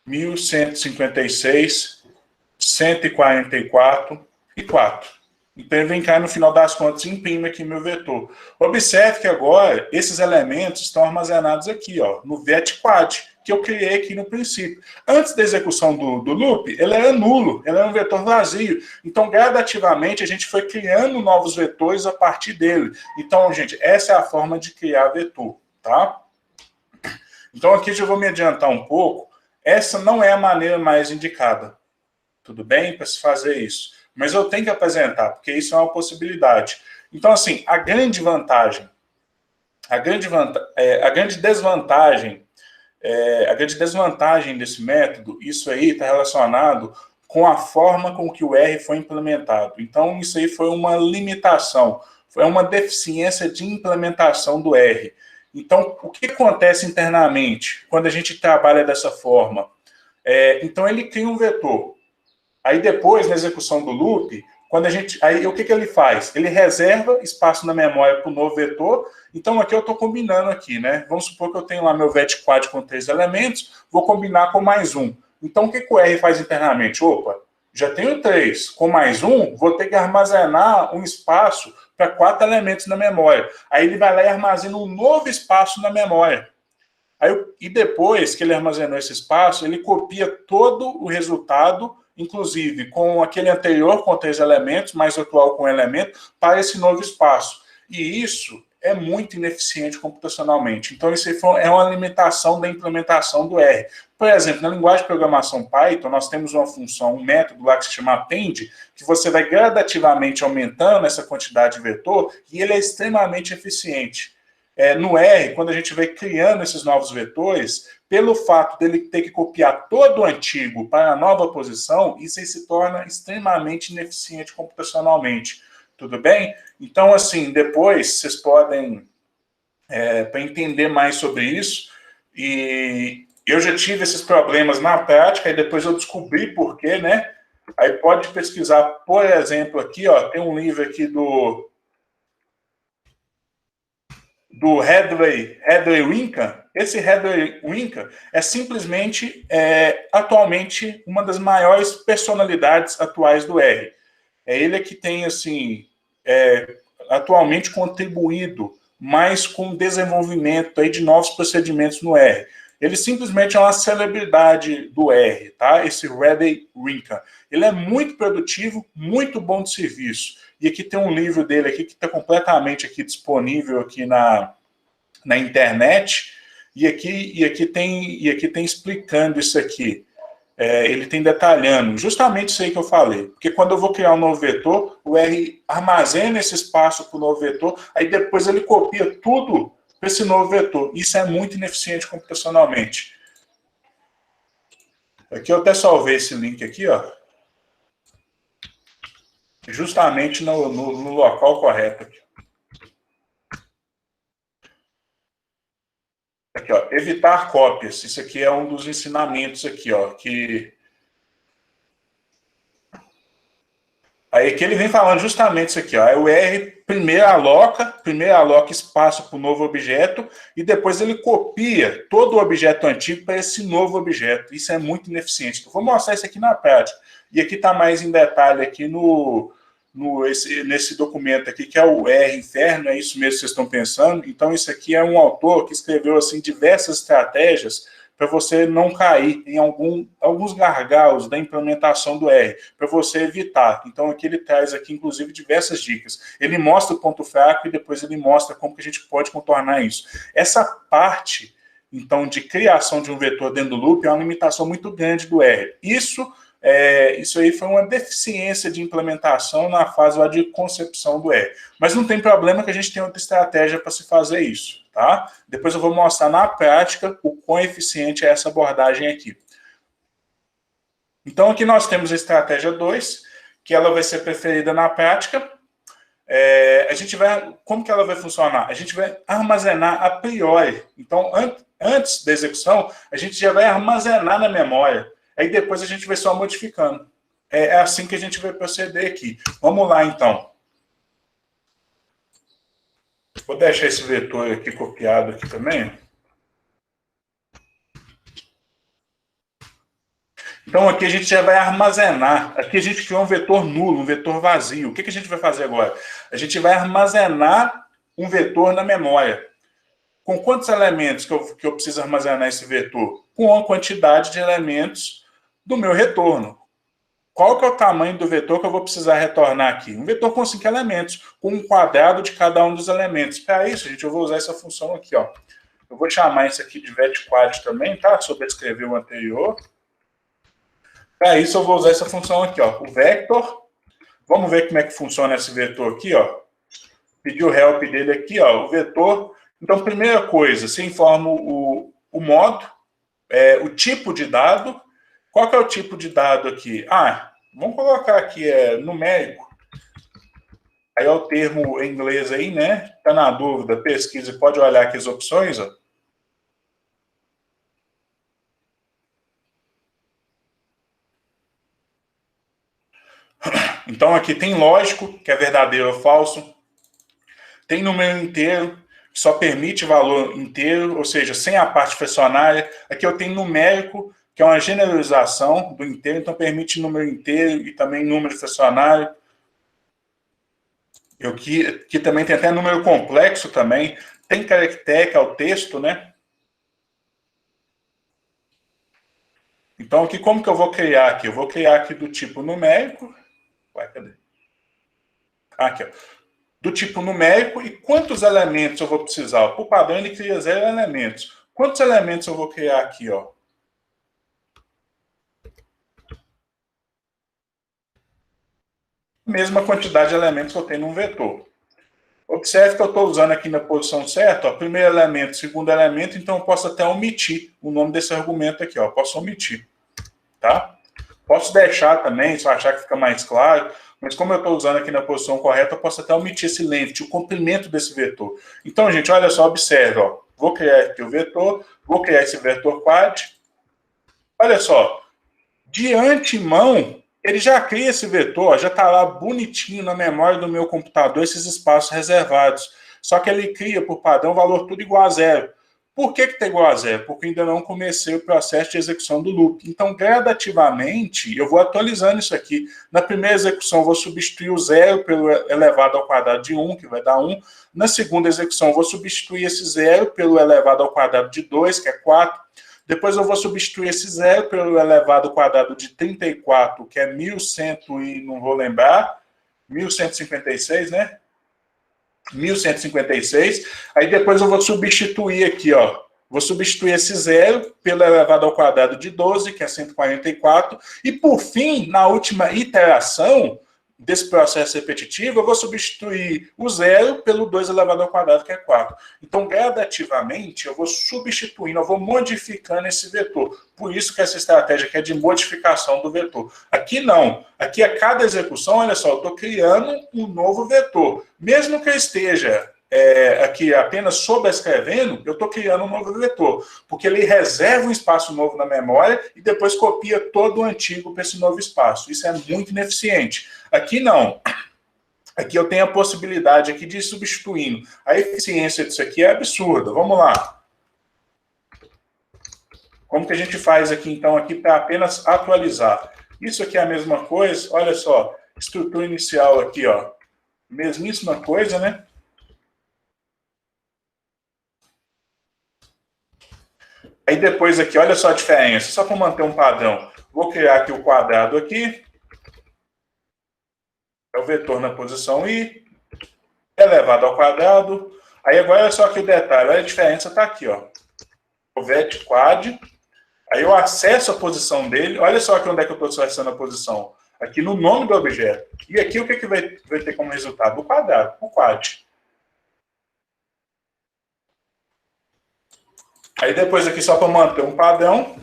S1: 1156, 144 e 4. Então, ele vem cá no final das contas e imprime aqui meu vetor. Observe que agora esses elementos estão armazenados aqui, ó, no vetquad, que eu criei aqui no princípio. Antes da execução do loop, ele era nulo, ele era um vetor vazio. Então, gradativamente, a gente foi criando novos vetores a partir dele. Então, gente, essa é a forma de criar vetor, tá? Então, aqui já vou me adiantar um pouco. Essa não é a maneira mais indicada, tudo bem? Para se fazer isso. Mas eu tenho que apresentar, porque isso é uma possibilidade. Então, assim, a grande desvantagem desse método, isso aí está relacionado com a forma com que o R foi implementado. Então, isso aí foi uma limitação, foi uma deficiência de implementação do R. Então, o que acontece internamente quando a gente trabalha dessa forma? Então, ele cria um vetor. Aí depois, na execução do loop, aí o que ele faz? Ele reserva espaço na memória para o novo vetor. Então aqui eu estou combinando aqui, né? Vamos supor que eu tenho lá meu vetquad com 3 elementos, vou combinar com mais um. Então o que o R faz internamente? Opa, já tenho 3, com mais um, vou ter que armazenar um espaço para 4 elementos na memória. Aí ele vai lá e armazena um novo espaço na memória. E depois que ele armazenou esse espaço, ele copia todo o resultado, inclusive com aquele anterior com 3 elementos, mais o atual com um elemento, para esse novo espaço. E isso é muito ineficiente computacionalmente. Então, isso é uma limitação da implementação do R. Por exemplo, na linguagem de programação Python, nós temos uma função, um método lá que se chama append, que você vai gradativamente aumentando essa quantidade de vetor, e ele é extremamente eficiente. No R, quando a gente vai criando esses novos vetores, pelo fato dele ter que copiar todo o antigo para a nova posição, isso aí se torna extremamente ineficiente computacionalmente. Tudo bem? Então, assim, depois vocês podem, para entender mais sobre isso, e eu já tive esses problemas na prática, e depois eu descobri por quê, né? Aí pode pesquisar, por exemplo, aqui, ó, tem um livro aqui do Hadley Winkham. Esse Hadley Winkham é simplesmente, atualmente, uma das maiores personalidades atuais do R. É ele que tem, assim, atualmente contribuído mais com o desenvolvimento aí de novos procedimentos no R. Ele simplesmente é uma celebridade do R, tá? Esse Hadley Winkham. Ele é muito produtivo, muito bom de serviço. E aqui tem um livro dele aqui que está completamente aqui disponível aqui na internet. E aqui tem explicando isso aqui. Ele tem detalhando justamente isso aí que eu falei. Porque quando eu vou criar um novo vetor, o R armazena esse espaço para o novo vetor, aí depois ele copia tudo para esse novo vetor. Isso é muito ineficiente computacionalmente. Aqui eu até salvei esse link aqui, ó. Justamente no local correto. Aqui, ó, evitar cópias. Isso aqui é um dos ensinamentos aqui, ó, que aí que ele vem falando justamente isso aqui, ó. O R primeiro aloca espaço para o novo objeto e depois ele copia todo o objeto antigo para esse novo objeto. Isso é muito ineficiente. Então, vou mostrar isso aqui na prática. E aqui está mais em detalhe aqui nesse documento aqui, que é o R Inferno, é isso mesmo que vocês estão pensando. Então, isso aqui é um autor que escreveu assim, diversas estratégias para você não cair em alguns gargalos da implementação do R, para você evitar. Então, aqui ele traz aqui, inclusive, diversas dicas. Ele mostra o ponto fraco e depois ele mostra como que a gente pode contornar isso. Essa parte, então, de criação de um vetor dentro do loop é uma limitação muito grande do R. Isso aí foi uma deficiência de implementação na fase lá de concepção do R. Mas não tem problema que a gente tem outra estratégia para se fazer isso, tá? Depois eu vou mostrar na prática o quão eficiente é essa abordagem aqui. Então aqui nós temos a estratégia 2, que ela vai ser preferida na prática. a gente vai... Como que ela vai funcionar? A gente vai armazenar a priori. Então, antes da execução, a gente já vai armazenar na memória. Aí depois a gente vai só modificando. É assim que a gente vai proceder aqui. Vamos lá, então. Vou deixar esse vetor aqui copiado aqui também. Então, aqui a gente já vai armazenar. Aqui a gente criou um vetor nulo, um vetor vazio. O que a gente vai fazer agora? A gente vai armazenar um vetor na memória. Com quantos elementos que eu preciso armazenar esse vetor? Com a quantidade de elementos do meu retorno. Qual que é o tamanho do vetor que eu vou precisar retornar aqui? Um vetor com 5 elementos, com um quadrado de cada um dos elementos. Para isso, gente, eu vou usar essa função aqui, ó. Eu vou chamar isso aqui de vetquad também, tá? Sobrescrever o anterior. Para isso, eu vou usar essa função aqui, ó, o vector. Vamos ver como é que funciona esse vetor aqui, ó. Pedir o help dele aqui, ó, o vetor. Então, primeira coisa, você informa o modo, o tipo de dado. Qual que é o tipo de dado aqui? Vamos colocar aqui, numérico. Aí é o termo em inglês aí, né? Tá na dúvida, pesquisa, pode olhar aqui as opções, ó. Então, aqui tem lógico, que é verdadeiro ou falso. Tem número inteiro, que só permite valor inteiro, ou seja, sem a parte fracionária. Aqui eu tenho numérico, que é uma generalização do inteiro, então permite número inteiro e também número fracionário. Aqui também tem até número complexo também. Tem caractere, que é o texto, né? Então, aqui como que eu vou criar aqui? Eu vou criar aqui do tipo numérico. Cadê? Aqui, ó. Do tipo numérico, e quantos elementos eu vou precisar? Por padrão, ele cria 0 elementos. Quantos elementos eu vou criar aqui, ó? Mesma quantidade de elementos que eu tenho num vetor. Observe que eu estou usando aqui na posição certa, ó, primeiro elemento, segundo elemento, então eu posso até omitir o nome desse argumento aqui, ó, posso omitir, tá? Posso deixar também, se eu achar que fica mais claro, mas como eu estou usando aqui na posição correta, eu posso até omitir esse length, o comprimento desse vetor. Então, gente, olha só, observe, ó, vou criar aqui o vetor, vou criar esse vetor quad. Olha só, de antemão, ele já cria esse vetor, já está lá bonitinho na memória do meu computador, esses espaços reservados. Só que ele cria, por padrão, valor tudo igual a 0. Por que está igual a 0? Porque ainda não comecei o processo de execução do loop. Então, gradativamente, eu vou atualizando isso aqui. Na primeira execução, eu vou substituir o 0 pelo elevado ao quadrado de 1, que vai dar 1. Na segunda execução, eu vou substituir esse 0 pelo elevado ao quadrado de 2, que é 4. Depois eu vou substituir esse 0 pelo elevado ao quadrado de 34, que é 1100 e não vou lembrar, 1156, né? 1156. Aí depois eu vou substituir aqui, ó. Vou substituir esse 0 pelo elevado ao quadrado de 12, que é 144. E por fim, na última iteração desse processo repetitivo, eu vou substituir o 0 pelo 2 elevado ao quadrado, que é 4. Então, gradativamente, eu vou substituindo, eu vou modificando esse vetor. Por isso que essa estratégia aqui é de modificação do vetor. Aqui não. Aqui, a cada execução, olha só, eu estou criando um novo vetor. Mesmo que eu esteja aqui apenas sobrescrevendo, eu estou criando um novo vetor, porque ele reserva um espaço novo na memória e depois copia todo o antigo para esse novo espaço. Isso é muito ineficiente. Aqui não. Aqui eu tenho a possibilidade aqui de ir substituindo. A eficiência disso aqui é absurda. Vamos lá. Como que a gente faz aqui, então, aqui para apenas atualizar? Isso aqui é a mesma coisa. Olha só, estrutura inicial aqui, ó. Mesmíssima coisa, né? Aí depois aqui, olha só a diferença, só para manter um padrão. Vou criar aqui o quadrado aqui. É o vetor na posição I, elevado ao quadrado. Aí agora olha só aqui o detalhe, olha a diferença, está aqui, ó. O vetquad. Aí eu acesso a posição dele, olha só aqui onde é que eu estou acessando a posição. Aqui no nome do objeto. E aqui o que vai ter como resultado? O quadrado, o quad. Aí depois aqui, só para manter um padrão,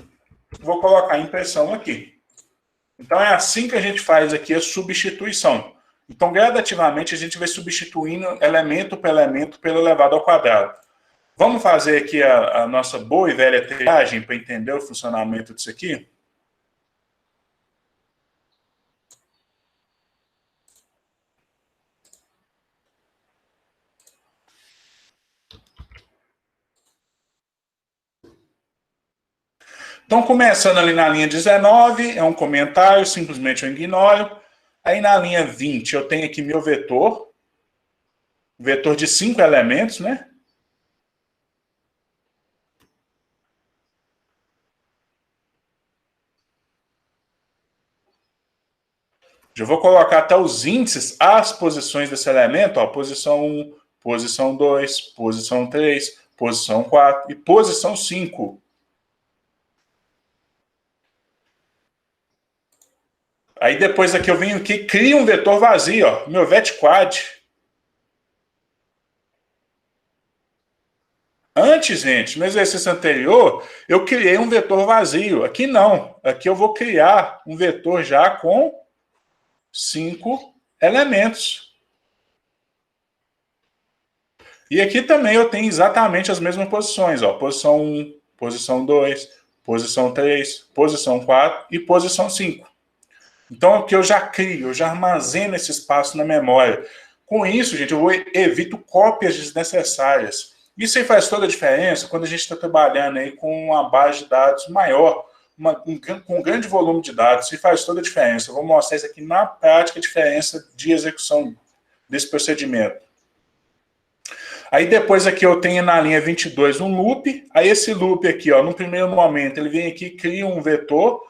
S1: vou colocar a impressão aqui. Então é assim que a gente faz aqui a substituição. Então, gradativamente, a gente vai substituindo elemento por elemento pelo elevado ao quadrado. Vamos fazer aqui a nossa boa e velha triagem para entender o funcionamento disso aqui? Então, começando ali na linha 19, é um comentário, simplesmente eu ignoro. Aí na linha 20, eu tenho aqui meu vetor de 5 elementos, né? Já vou colocar até os índices, as posições desse elemento, ó, posição 1, posição 2, posição 3, posição 4 e posição 5. Aí depois aqui eu venho aqui, crio um vetor vazio, ó, meu vetquad. Antes, gente, no exercício anterior, eu criei um vetor vazio. Aqui não. Aqui eu vou criar um vetor já com 5 elementos. E aqui também eu tenho exatamente as mesmas posições. Ó, posição 1, posição 2, posição 3, posição 4 e posição 5. Então aqui eu já crio, eu já armazeno esse espaço na memória. Com isso, gente, eu evito cópias desnecessárias. Isso aí faz toda a diferença quando a gente está trabalhando aí com uma base de dados maior, com um grande volume de dados. Isso faz toda a diferença. Eu vou mostrar isso aqui na prática, a diferença de execução desse procedimento. Aí depois aqui eu tenho na linha 22 um loop. Aí esse loop aqui, ó, no primeiro momento, ele vem aqui e cria um vetor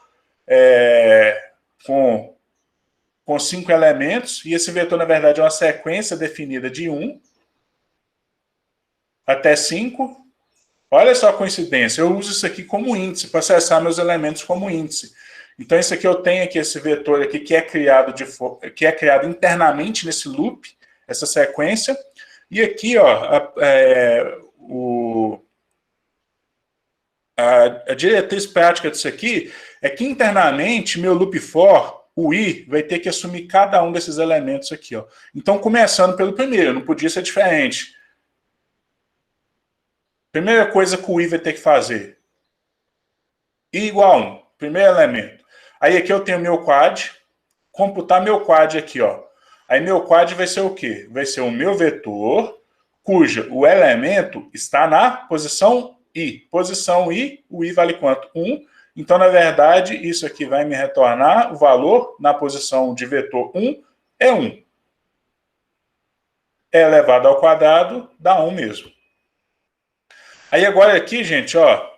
S1: com 5 elementos. E esse vetor, na verdade, é uma sequência definida de 1 até 5. Olha só a coincidência, eu uso isso aqui como índice, para acessar meus elementos como índice. Então, isso aqui eu tenho aqui, esse vetor aqui, que é criado internamente nesse loop, essa sequência. E aqui, ó, a diretriz prática disso aqui é que internamente, meu loop for, o i, vai ter que assumir cada um desses elementos aqui, ó. Então, começando pelo primeiro, não podia ser diferente. Primeira coisa que o i vai ter que fazer. I igual a 1, primeiro elemento. Aí aqui eu tenho meu quad, computar meu quad aqui, ó. Aí meu quad vai ser o quê? Vai ser o meu vetor, cujo o elemento está na posição i. Posição i, o i vale quanto? 1. Então, na verdade, isso aqui vai me retornar o valor na posição de vetor 1 é 1. É elevado ao quadrado, dá 1 mesmo. Aí agora aqui, gente, ó,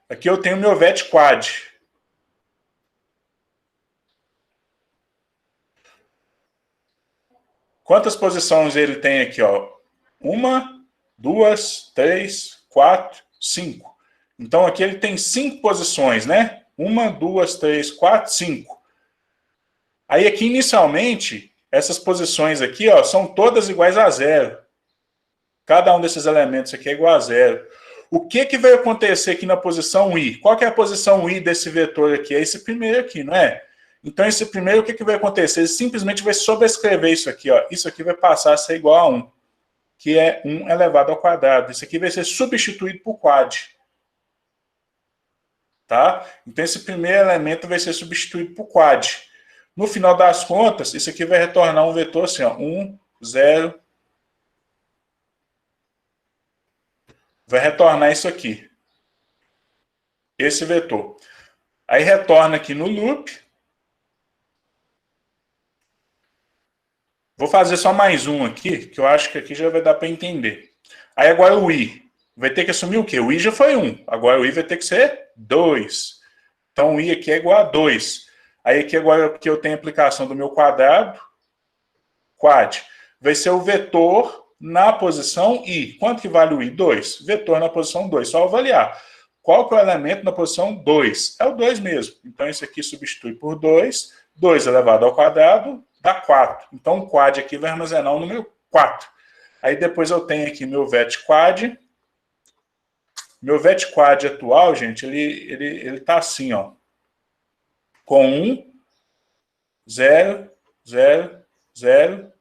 S1: aqui eu tenho meu vetquad. Quantas posições ele tem aqui, ó? 1, 2, 3, 4, 5. Então aqui ele tem 5 posições, né? 1, 2, 3, 4, 5. Aí aqui inicialmente, essas posições aqui, ó, são todas iguais a 0. Cada um desses elementos aqui é igual a 0. O que vai acontecer aqui na posição i? Qual que é a posição i desse vetor aqui? É esse primeiro aqui, não é? Então, esse primeiro, o que vai acontecer? Ele simplesmente vai sobrescrever isso aqui, ó. Isso aqui vai passar a ser igual a 1, que é 1 elevado ao quadrado. Isso aqui vai ser substituído por quad. Tá? Então, esse primeiro elemento vai ser substituído por quad. No final das contas, isso aqui vai retornar um vetor assim, ó, 1, 0. Vai retornar isso aqui. Esse vetor. Aí retorna aqui no loop. Vou fazer só mais um aqui, que eu acho que aqui já vai dar para entender. Aí agora o i vai ter que assumir o quê? O i já foi 1. Agora o i vai ter que ser 2. Então o i aqui é igual a 2. Aí aqui agora que eu tenho a aplicação do meu quadrado, quad, vai ser o vetor na posição i. Quanto que vale o i? 2. Vetor na posição 2. Só avaliar. Qual que é o elemento na posição 2? É o 2 mesmo. Então isso aqui substitui por 2. 2 elevado ao quadrado dá 4. Então o quad aqui vai armazenar o número 4. Aí depois eu tenho aqui meu vetquad. Meu vetquad atual, gente, ele tá assim, ó. Com 1, 0 0, 0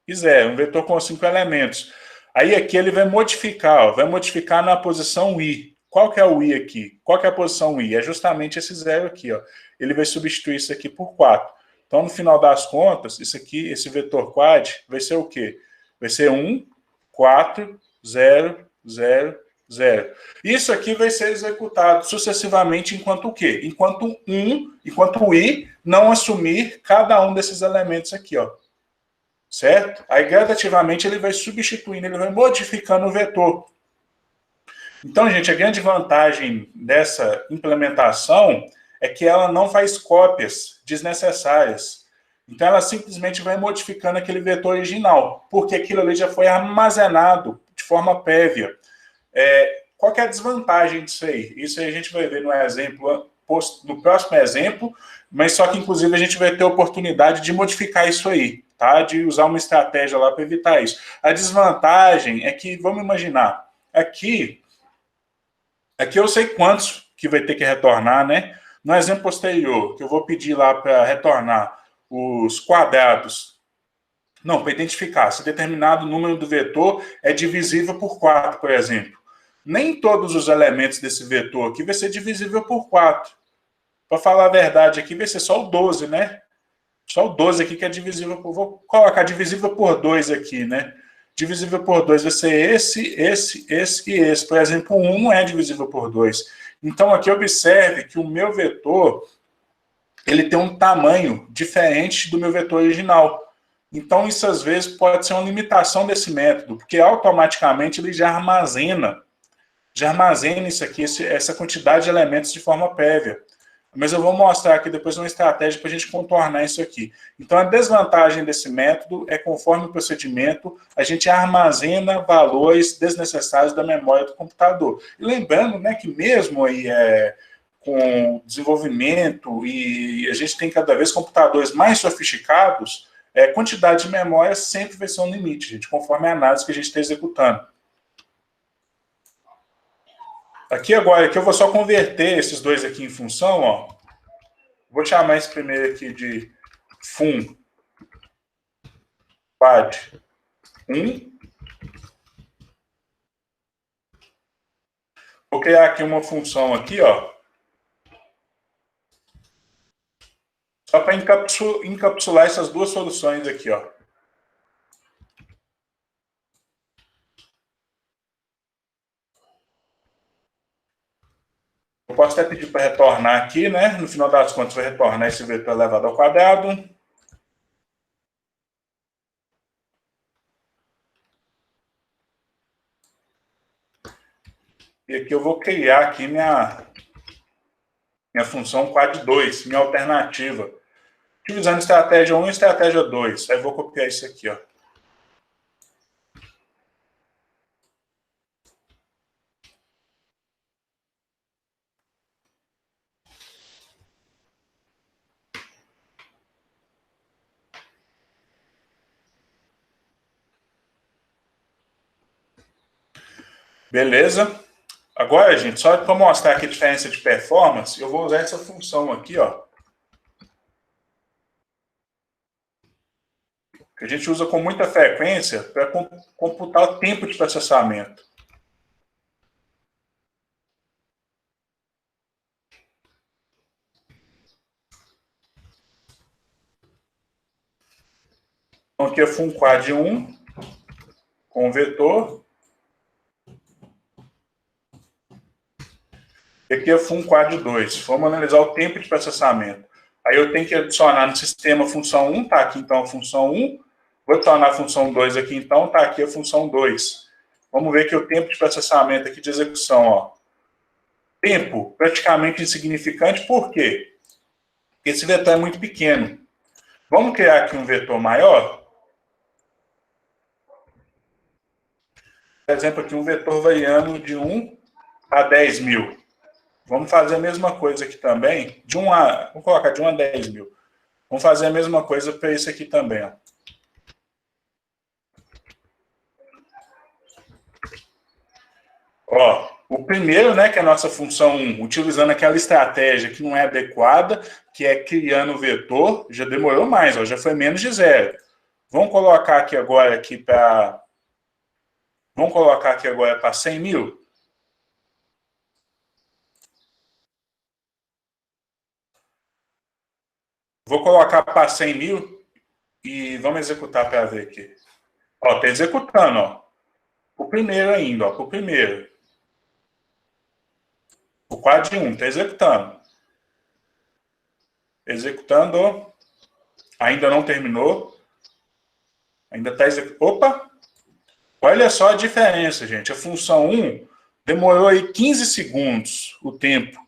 S1: e 0. Um vetor com 5 elementos. Aí aqui ele vai modificar, ó, vai modificar na posição i. Qual que é o i aqui? Qual que é a posição i? É justamente esse 0 aqui, ó. Ele vai substituir isso aqui por 4. Então, no final das contas, isso aqui, esse vetor quad, vai ser o quê? Vai ser 1, 4, 0, 0, 0. Isso aqui vai ser executado sucessivamente enquanto o quê? Enquanto o i não assumir cada um desses elementos aqui, ó. Certo? Aí, gradativamente, ele vai substituindo, ele vai modificando o vetor. Então, gente, a grande vantagem dessa implementação é que ela não faz cópias desnecessárias. Então, ela simplesmente vai modificando aquele vetor original, porque aquilo ali já foi armazenado de forma prévia. Qual que é a desvantagem disso aí? Isso aí a gente vai ver no exemplo, no próximo exemplo, mas só que, inclusive, a gente vai ter a oportunidade de modificar isso aí, tá? De usar uma estratégia lá para evitar isso. A desvantagem é que, vamos imaginar, aqui eu sei quantos que vai ter que retornar, né? No exemplo posterior, que eu vou pedir lá para retornar os quadrados. Não, para identificar se determinado número do vetor é divisível por 4, por exemplo. Nem todos os elementos desse vetor aqui vai ser divisível por 4. Para falar a verdade aqui, vai ser só o 12, né? Só o 12 aqui que é divisível por... Vou colocar divisível por 2 aqui, né? Divisível por 2 vai ser esse e esse. Por exemplo, o 1 não é divisível por 2. Então, aqui observe que o meu vetor ele tem um tamanho diferente do meu vetor original. Então, isso às vezes pode ser uma limitação desse método, porque automaticamente ele já armazena isso aqui, essa quantidade de elementos de forma prévia. Mas eu vou mostrar aqui depois uma estratégia para a gente contornar isso aqui. Então, a desvantagem desse método é, conforme o procedimento, a gente armazena valores desnecessários da memória do computador. E lembrando, né, que mesmo aí com desenvolvimento e a gente tem cada vez computadores mais sofisticados, quantidade de memória sempre vai ser um limite, gente, conforme a análise que a gente está executando. Aqui agora, aqui eu vou só converter esses dois aqui em função, ó. Vou chamar esse primeiro aqui de fun quad 1. Vou criar aqui uma função aqui, ó. Só para encapsular essas duas soluções aqui, ó. Eu posso até pedir para retornar aqui, né? No final das contas, vai retornar esse vetor elevado ao quadrado. E aqui eu vou criar aqui minha função quad 2, minha alternativa. Utilizando estratégia 1 e estratégia 2. Aí eu vou copiar isso aqui, ó. Beleza? Agora, gente, só para mostrar aqui a diferença de performance, eu vou usar essa função aqui, ó. Que a gente usa com muita frequência para computar o tempo de processamento. Então, aqui é funquad 1 com vetor. E aqui é funquad 2. Vamos analisar o tempo de processamento. Aí eu tenho que adicionar no sistema a função 1, tá aqui então a função 1. Vou adicionar a função 2 aqui então, tá aqui a função 2. Vamos ver que o tempo de processamento aqui de execução, ó. Tempo praticamente insignificante, por quê? Porque esse vetor é muito pequeno. Vamos criar aqui um vetor maior? Por exemplo, aqui um vetor variando de 1 a 10 mil. Vamos fazer a mesma coisa aqui também, vamos colocar de 1 a 10 mil. Vamos fazer a mesma coisa para esse aqui também, ó. Ó, O primeiro, né, que é a nossa função 1, utilizando aquela estratégia que não é adequada, que é criando o vetor, já demorou mais, ó, já foi menos de zero. Vamos colocar aqui agora para... Vamos colocar aqui agora para 100 mil? Vou colocar para 100 mil e vamos executar para ver aqui. Ó, tá executando, ó. O primeiro ainda, ó, o primeiro. O quadro 1, tá executando. Executando, ainda não terminou. Ainda está executando. Opa! Olha só a diferença, gente. A função 1 demorou aí 15 segundos o tempo.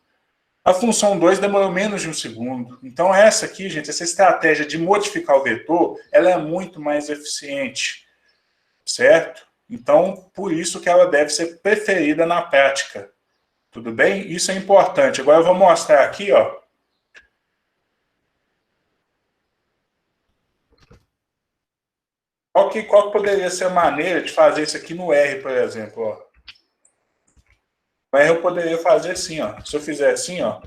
S1: A função 2 demorou menos de um segundo. Então essa aqui, gente, essa estratégia de modificar o vetor, ela é muito mais eficiente, certo? Então, por isso que ela deve ser preferida na prática. Tudo bem? Isso é importante. Agora eu vou mostrar aqui, ó. Qual poderia ser a maneira de fazer isso aqui no R, por exemplo, ó. No R eu poderia fazer assim, ó. Se eu fizer assim, ó,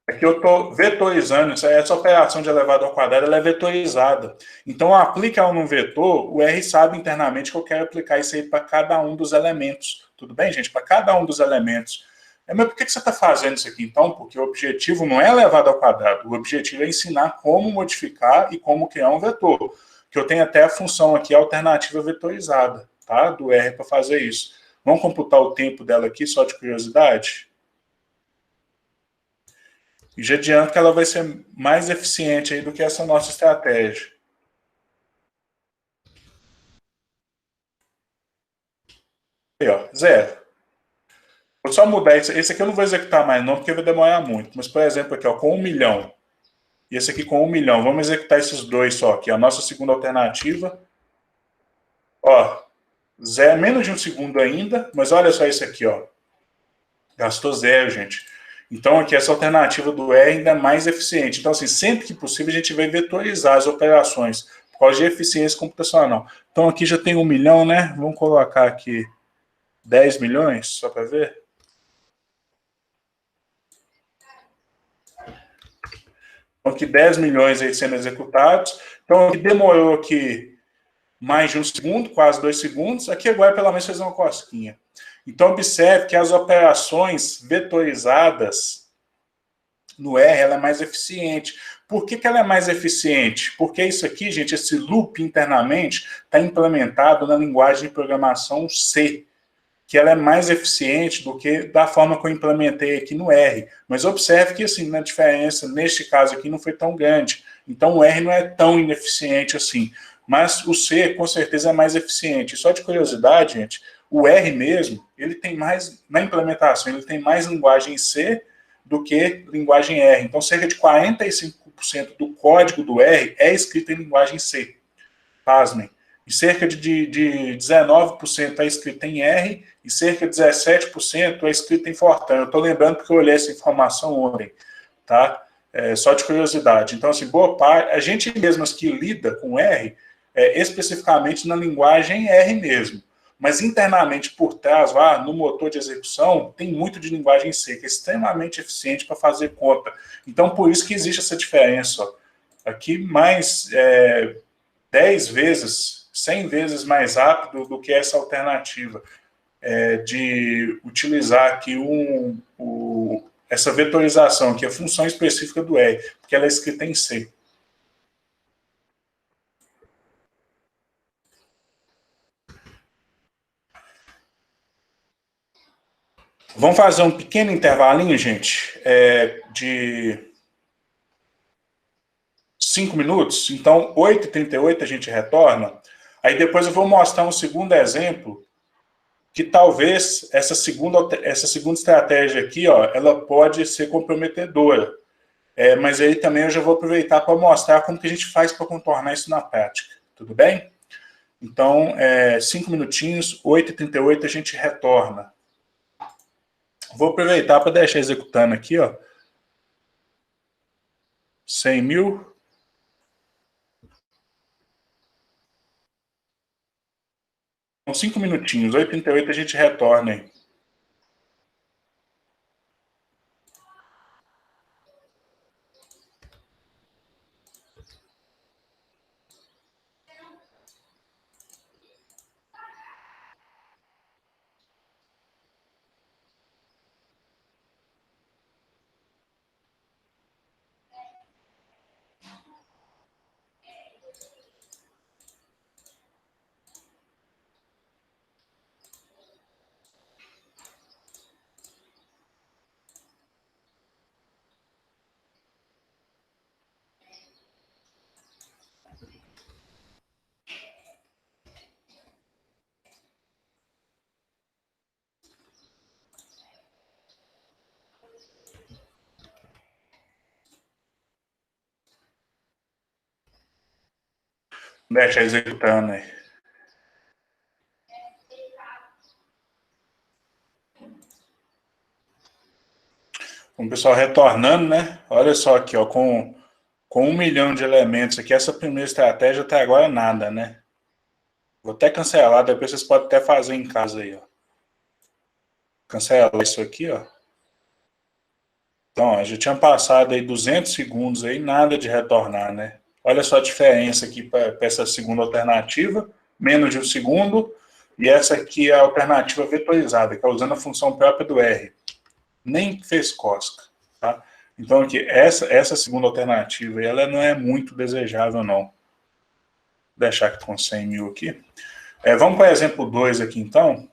S1: aqui eu estou vetorizando, essa operação de elevado ao quadrado ela é vetorizada. Então, eu aplico ela num vetor, o R sabe internamente que eu quero aplicar isso aí para cada um dos elementos. Tudo bem, gente? Para cada um dos elementos. Mas por que você está fazendo isso aqui, então? Porque o objetivo não é elevado ao quadrado, o objetivo é ensinar como modificar e como criar um vetor. Que eu tenho até a função aqui, alternativa vetorizada, tá? Do R para fazer isso. Vamos computar o tempo dela aqui, só de curiosidade? E já adianto que ela vai ser mais eficiente aí do que essa nossa estratégia. Aí, ó, zero. Vou só mudar esse. Esse aqui eu não vou executar mais não, porque vai demorar muito. Mas, por exemplo, aqui, ó, com 1 milhão. E esse aqui com 1 milhão. Vamos executar esses dois só aqui. A nossa segunda alternativa. Ó, zero, menos de um segundo ainda. Mas olha só esse aqui, ó. Gastou zero, gente. Então, aqui, essa alternativa do R ainda é mais eficiente. Então, assim, sempre que possível, a gente vai vetorizar as operações, por causa de eficiência computacional. Então, aqui já tem 1 milhão, né? Vamos colocar aqui 10 milhões, só para ver. Então, aqui 10 milhões aí sendo executados. Então, aqui demorou aqui mais de um segundo, quase 2 segundos. Aqui agora, pelo menos, fez uma cosquinha. Então, observe que as operações vetorizadas no R, ela é mais eficiente. Por que ela é mais eficiente? Porque isso aqui, gente, esse loop internamente está implementado na linguagem de programação C, que ela é mais eficiente do que da forma que eu implementei aqui no R. Mas observe que, assim, na diferença, neste caso aqui, não foi tão grande. Então, o R não é tão ineficiente assim. Mas o C, com certeza, é mais eficiente. E só de curiosidade, gente, o R mesmo, ele tem mais, na implementação, ele tem mais linguagem C do que linguagem R. Então, cerca de 45% do código do R é escrito em linguagem C. Pasmem. E cerca de 19% é escrito em R e cerca de 17% é escrito em Fortran. Eu estou lembrando porque eu olhei essa informação ontem, tá? Só de curiosidade. Então, assim, boa parte, a gente mesmo que lida com R, especificamente na linguagem R mesmo. Mas internamente por trás, lá no motor de execução, tem muito de linguagem C, que é extremamente eficiente para fazer conta. Então, por isso que existe essa diferença. Ó. Aqui, mais 10 vezes, 100 vezes mais rápido do que essa alternativa de utilizar aqui essa vetorização, que é a função específica do R, porque ela é escrita em C. Vamos fazer um pequeno intervalinho, gente, de 5 minutos. Então, 8h38 a gente retorna. Aí depois eu vou mostrar um segundo exemplo que talvez essa segunda estratégia aqui, ó, ela pode ser comprometedora. Mas aí também eu já vou aproveitar para mostrar como que a gente faz para contornar isso na prática. Tudo bem? Então, 5 minutinhos, 8h38 a gente retorna. Vou aproveitar para deixar executando aqui, ó. 100 mil. São 5 minutinhos, 8h38 a gente retorna aí. Deixa executando aí. O pessoal retornando, né? Olha só aqui, ó, com 1 milhão de elementos aqui, essa primeira estratégia até agora nada, né? Vou até cancelar, depois vocês podem até fazer em casa aí, ó. Cancelar isso aqui, ó. Então, ó, já tinha passado aí 200 segundos aí, nada de retornar, né? Olha só a diferença aqui para essa segunda alternativa, menos de um segundo, e essa aqui é a alternativa vetorizada, que é usando a função própria do R. Nem fez cosca, tá? Então, aqui, essa segunda alternativa, ela não é muito desejável, não. Vou deixar aqui com 100 mil aqui. Vamos para o exemplo 2 aqui, então.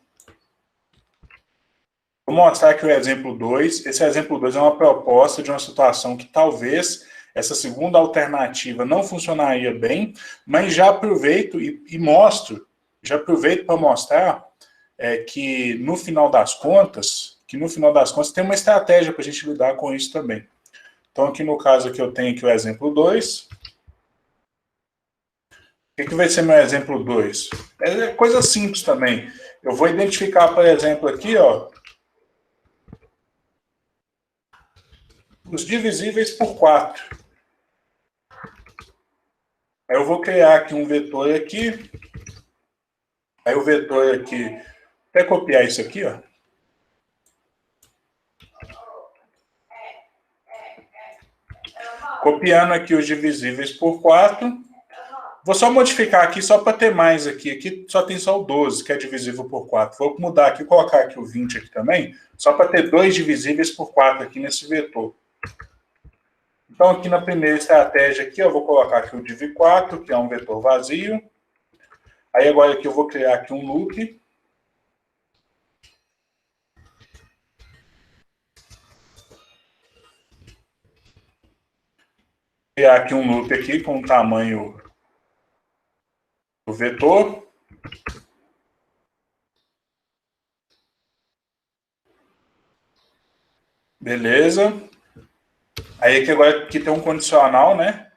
S1: Vou mostrar aqui o exemplo 2. Esse exemplo 2 é uma proposta de uma situação que talvez essa segunda alternativa não funcionaria bem, mas já aproveito e mostro, já aproveito para mostrar que no final das contas, tem uma estratégia para a gente lidar com isso também. Então, aqui no caso aqui eu tenho aqui o exemplo 2. O que vai ser meu exemplo 2? É coisa simples também. Eu vou identificar, por exemplo, aqui, ó, os divisíveis por 4. Aí eu vou criar aqui um vetor aqui. Aí o vetor aqui, até copiar isso aqui, ó. Copiando aqui os divisíveis por 4. Vou só modificar aqui só para ter mais aqui. Aqui só tem só o 12, que é divisível por 4. Vou mudar aqui, colocar aqui o 20 aqui também, só para ter 2 divisíveis por 4 aqui nesse vetor. Então, aqui na primeira estratégia aqui, eu vou colocar aqui o div4, que é um vetor vazio. Aí agora aqui eu vou criar aqui um loop. Criar aqui um loop aqui com o tamanho do vetor. Beleza. Aí aqui agora aqui tem um condicional, né?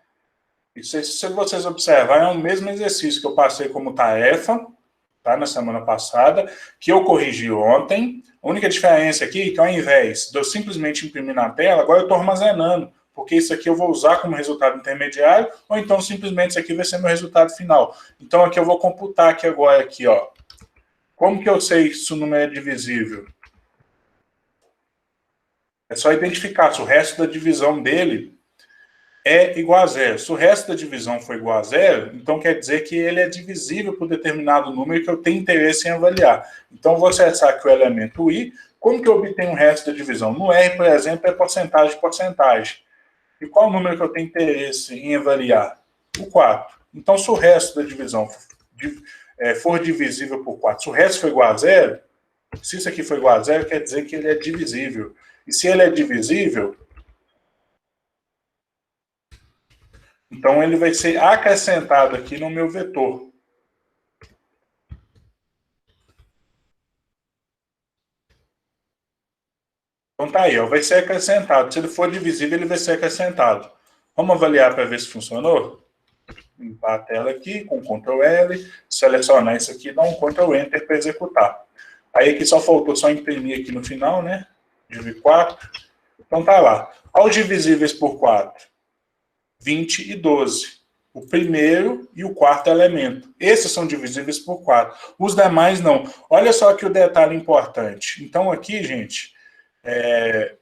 S1: E se vocês observarem, é o mesmo exercício que eu passei como tarefa, tá? Na semana passada, que eu corrigi ontem. A única diferença aqui é que ao invés de eu simplesmente imprimir na tela, agora eu estou armazenando, porque isso aqui eu vou usar como resultado intermediário, ou então simplesmente isso aqui vai ser meu resultado final. Então aqui eu vou computar aqui agora, aqui, ó. Como que eu sei se o número é divisível? É só identificar se o resto da divisão dele é igual a zero. Se o resto da divisão for igual a zero, então quer dizer que ele é divisível por determinado número que eu tenho interesse em avaliar. Então, vou acessar aqui o elemento i. Como que eu obtenho o resto da divisão? No R, por exemplo, é porcentagem de porcentagem. E qual o número que eu tenho interesse em avaliar? O 4. Então, se o resto da divisão for divisível por 4, se o resto for igual a zero, se isso aqui for igual a zero, quer dizer que ele é divisível. E se ele é divisível, então ele vai ser acrescentado aqui no meu vetor. Então tá aí, ó, vai ser acrescentado. Se ele for divisível, ele vai ser acrescentado. Vamos avaliar para ver se funcionou? Limpar a tela aqui com Ctrl L, selecionar isso aqui e dar um Ctrl Enter para executar. Aí aqui só faltou só imprimir aqui no final, né? Div 4. Então tá lá. Olha os divisíveis por 4. 20 e 12. o primeiro e o quarto elemento. Esses são divisíveis por 4. Os demais não. Olha só aqui o detalhe importante. Então aqui, gente,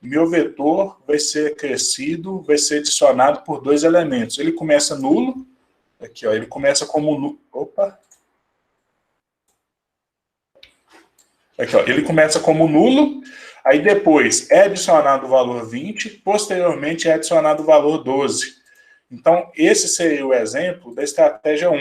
S1: meu vetor vai ser acrescido, vai ser adicionado por 2 elementos. Ele começa nulo. Aqui, ó, ele começa como nulo. Opa! Aqui, ó, ele começa como nulo, aí depois é adicionado o valor 20, posteriormente é adicionado o valor 12. Então, esse seria o exemplo da estratégia 1.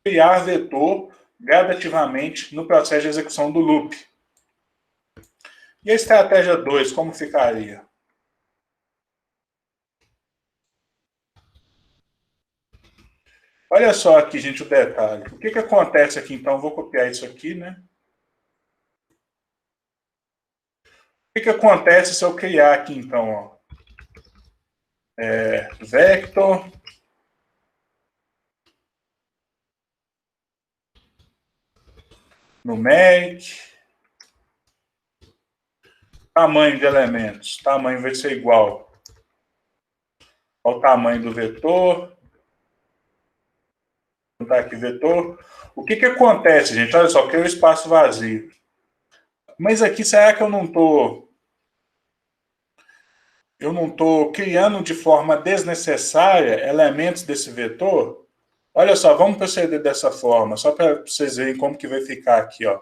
S1: Criar vetor gradativamente no processo de execução do loop. E a estratégia 2, como ficaria? Olha só aqui, gente, o detalhe. O que acontece aqui, então? Eu vou copiar isso aqui, né? O que acontece se eu criar aqui, então, ó? Vector numeric, tamanho de elementos. Tamanho vai ser igual ao tamanho do vetor. Vou botar aqui vetor. O que acontece, gente? Olha só, cria um espaço vazio. Mas aqui, será que eu não estou criando de forma desnecessária elementos desse vetor? Olha só, vamos proceder dessa forma, só para vocês verem como que vai ficar aqui, ó.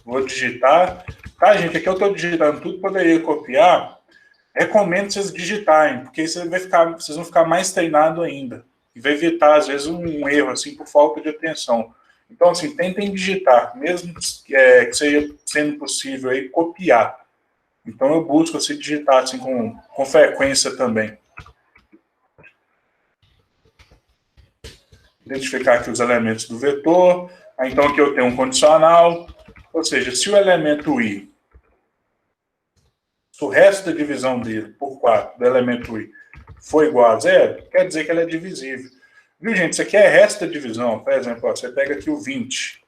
S1: Vou digitar. Tá, gente, aqui eu estou digitando tudo, poderia copiar. Recomendo vocês digitarem, porque vocês vão ficar mais treinados ainda. E vai evitar, às vezes, um erro, assim, por falta de atenção. Então, assim, tentem digitar, mesmo que seja sendo possível aí, copiar. Então, eu busco, assim, digitar, assim, com frequência também. Identificar aqui os elementos do vetor. Então, aqui eu tenho um condicional. Ou seja, se o elemento i, se o resto da divisão dele por 4 do elemento i for igual a 0, quer dizer que ele é divisível. Viu, gente? Isso aqui é resto da divisão. Por exemplo, ó, você pega aqui o 20.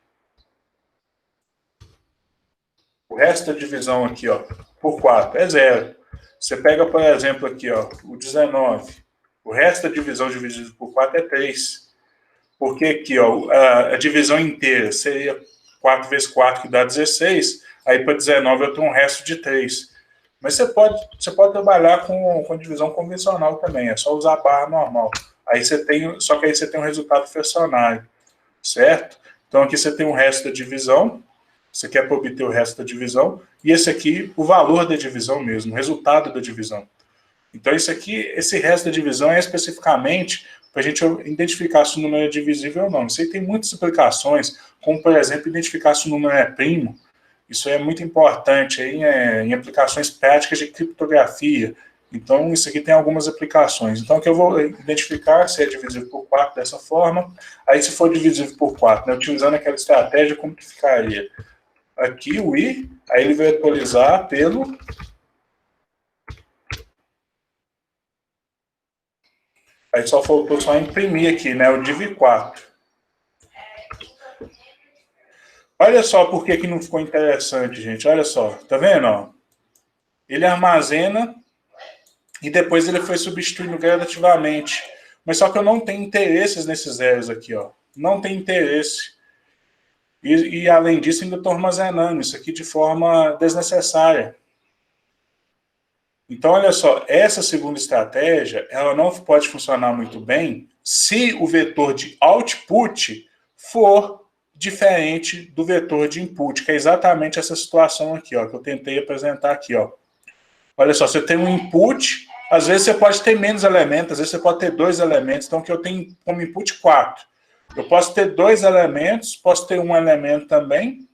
S1: O resto da divisão aqui, ó, por 4 é 0. Você pega, por exemplo, aqui, ó, o 19. O resto da divisão dividido por 4 é 3. Porque aqui, ó, a divisão inteira seria 4 vezes 4, que dá 16. Aí para 19 eu tenho um resto de 3. Mas você pode trabalhar com divisão convencional também. É só usar a barra normal. Aí só que aí você tem um resultado fracionário, certo? Então aqui você tem o resto da divisão. Você quer obter o resto da divisão. E esse aqui, o valor da divisão mesmo, o resultado da divisão. Então esse resto da divisão é especificamente para a gente identificar se o número é divisível ou não. Isso aí tem muitas aplicações, como, por exemplo, identificar se o número é primo. Isso é muito importante aí, em aplicações práticas de criptografia. Então, isso aqui tem algumas aplicações. Então, aqui eu vou identificar se é divisível por 4 dessa forma. Aí, se for divisível por 4, né, utilizando aquela estratégia, como que ficaria? Aqui o i, aí ele vai atualizar pelo... Aí só faltou só imprimir aqui, né, o div4. Olha só por que não ficou interessante, gente. Olha só, tá vendo? Ó? Ele armazena e depois ele foi substituindo gradativamente. Mas só que eu não tenho interesses nesses zeros aqui, ó. Não tem interesse. E além disso, ainda estou armazenando isso aqui de forma desnecessária. Então, olha só, essa segunda estratégia, ela não pode funcionar muito bem se o vetor de output for diferente do vetor de input, que é exatamente essa situação aqui, ó, que eu tentei apresentar aqui, ó. Olha só, você tem um input, às vezes você pode ter menos elementos, às vezes você pode ter 2 elementos, então que eu tenho como input 4. Eu posso ter 2 elementos, posso ter um elemento também,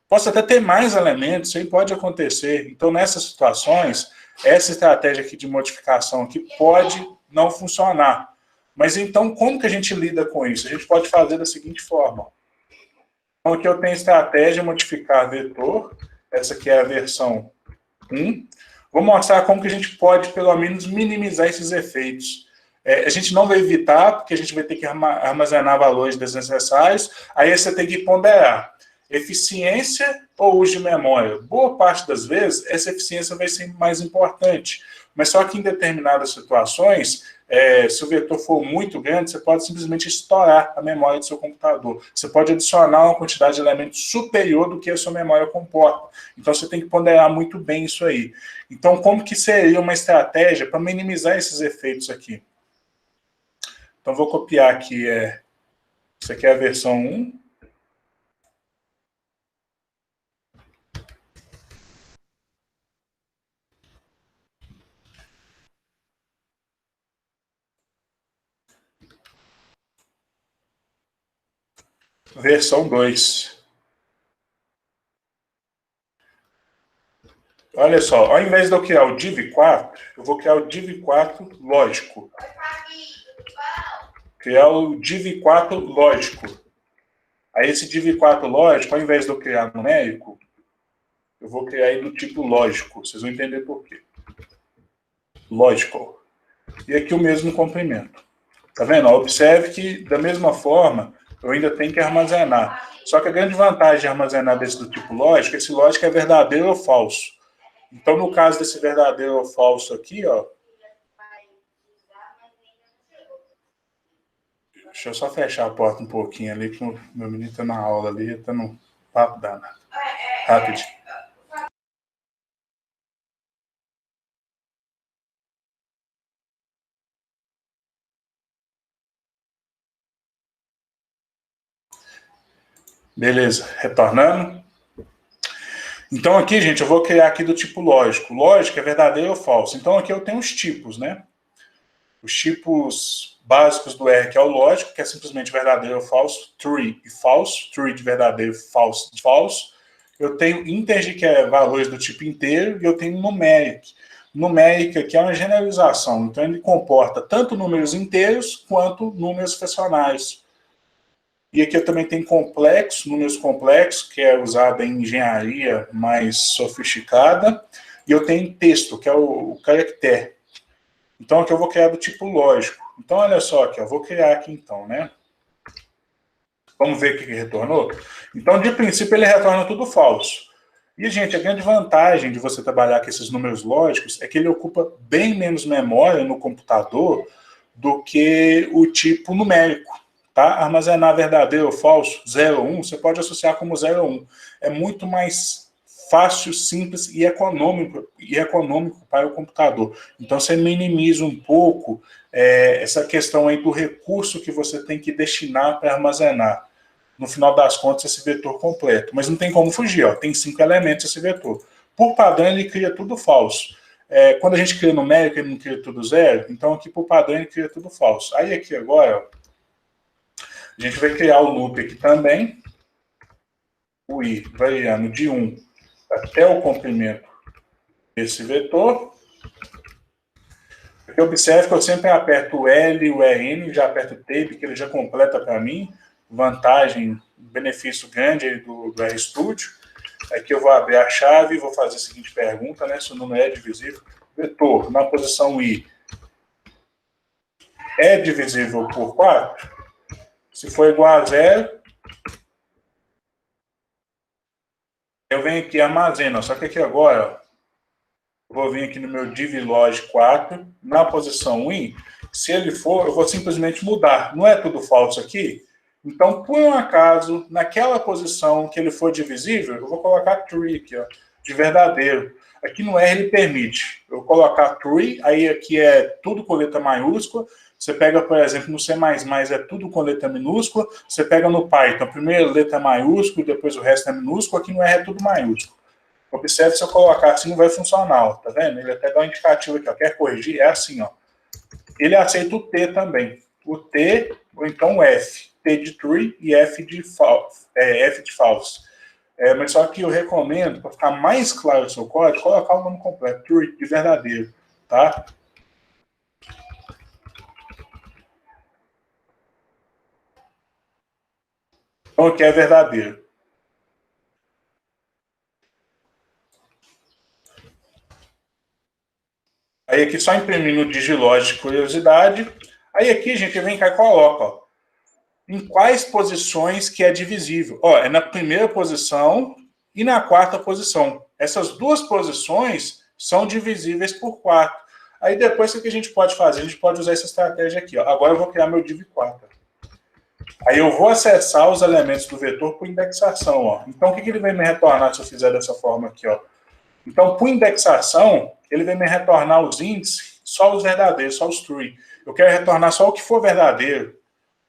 S1: posso até ter mais elementos, isso aí pode acontecer. Então, nessas situações, essa estratégia aqui de modificação aqui pode não funcionar. Mas então, como que a gente lida com isso? A gente pode fazer da seguinte forma. Então, aqui eu tenho a estratégia modificar vetor. Essa aqui é a versão 1. Vou mostrar como que a gente pode, pelo menos, minimizar esses efeitos. A gente não vai evitar, porque a gente vai ter que armazenar valores desnecessários, aí você tem que ponderar. Eficiência ou uso de memória? Boa parte das vezes, essa eficiência vai ser mais importante. Mas só que em determinadas situações, se o vetor for muito grande, você pode simplesmente estourar a memória do seu computador. Você pode adicionar uma quantidade de elementos superior do que a sua memória comporta. Então, você tem que ponderar muito bem isso aí. Então, como que seria uma estratégia para minimizar esses efeitos aqui? Então, vou copiar aqui. Isso aqui é a versão 1. Versão 2. Olha só, ao invés de eu criar o div4, eu vou criar o div4 lógico. Criar o div4 lógico. Aí esse div4 lógico, ao invés de eu criar numérico, eu vou criar ele do tipo lógico. Vocês vão entender por quê. Logical. E aqui o mesmo comprimento. Tá vendo? Observe que, da mesma forma, eu ainda tenho que armazenar. Só que a grande vantagem de armazenar desse do tipo lógico, esse lógico é verdadeiro ou falso. Então, no caso desse verdadeiro ou falso aqui, ó. Deixa eu só fechar a porta um pouquinho ali, que o meu menino tá na aula ali, tá no papo danado. Rapidinho. Beleza, retornando. Então aqui, gente, eu vou criar aqui do tipo lógico. Lógico é verdadeiro ou falso. Então aqui eu tenho os tipos, né? Os tipos básicos do R, que é o lógico, que é simplesmente verdadeiro ou falso, true e falso, true de verdadeiro, falso de falso. Eu tenho integer, que é valores do tipo inteiro, e eu tenho numeric. Numeric aqui é uma generalização, então ele comporta tanto números inteiros quanto números fracionários. E aqui eu também tenho complexo, números complexos, que é usado em engenharia mais sofisticada, e eu tenho texto, que é o caractere. Então aqui eu vou criar do tipo lógico. Então olha só aqui, eu vou criar aqui então, né? Vamos ver o que retornou? Então, de princípio, ele retorna tudo falso. E, gente, a grande vantagem de você trabalhar com esses números lógicos é que ele ocupa bem menos memória no computador do que o tipo numérico. Tá? Armazenar verdadeiro ou falso, 0 ou 1, você pode associar como 0 ou 1. É muito mais fácil, simples e econômico para o computador. Então, você minimiza um pouco essa questão aí do recurso que você tem que destinar para armazenar. No final das contas, esse vetor completo. Mas não tem como fugir, ó. Tem 5 elementos esse vetor. Por padrão, ele cria tudo falso. Quando a gente cria numérico, ele não cria tudo zero. Então, aqui, por padrão, ele cria tudo falso. Aí, aqui agora, ó, a gente vai criar o loop aqui também. O i variando de 1 até o comprimento desse vetor. Aqui, observe que eu sempre aperto o L e o EN, já aperto o tape, que ele já completa para mim. Vantagem, benefício grande aí do RStudio. Aqui eu vou abrir a chave e vou fazer a seguinte pergunta, né? Se o número é divisível. Vetor, na posição I, é divisível por 4? Se for igual a 0, eu venho aqui e armazeno. Só que aqui agora, eu vou vir aqui no meu divlog 4, na posição I, se ele for, eu vou simplesmente mudar. Não é tudo falso aqui? Então, por um acaso, naquela posição que ele for divisível, eu vou colocar true aqui, ó, de verdadeiro. Aqui no R ele permite eu colocar true, aí aqui é tudo com letra maiúscula. Você pega, por exemplo, no C++ é tudo com letra minúscula. Você pega no Python, a primeira letra maiúscula, depois o resto é minúsculo. Aqui no R é tudo maiúsculo. Observe, se eu colocar assim, não vai funcionar, ó, tá vendo? Ele até dá um indicativo aqui, ó, quer corrigir? É assim, ó. Ele aceita o T também. O T, ou então o F. T de true e F de false. Mas só que eu recomendo, para ficar mais claro o seu código, colocar o nome completo, true, de verdadeiro, tá? Então aqui é verdadeiro. Aí aqui só imprimindo o Digilog de curiosidade. Aí aqui, gente, vem cá e coloca, ó. em quais posições que é divisível. Ó, é na primeira posição e na quarta posição. Essas duas posições são divisíveis por 4. Aí depois o que a gente pode fazer? A gente pode usar essa estratégia aqui. Ó. Agora eu vou criar meu div 4. Aí eu vou acessar os elementos do vetor por indexação. Ó. Então o que ele vai me retornar se eu fizer dessa forma aqui? Ó? Então, por indexação, ele vai me retornar os índices, só os verdadeiros, só os true. Eu quero retornar só o que for verdadeiro.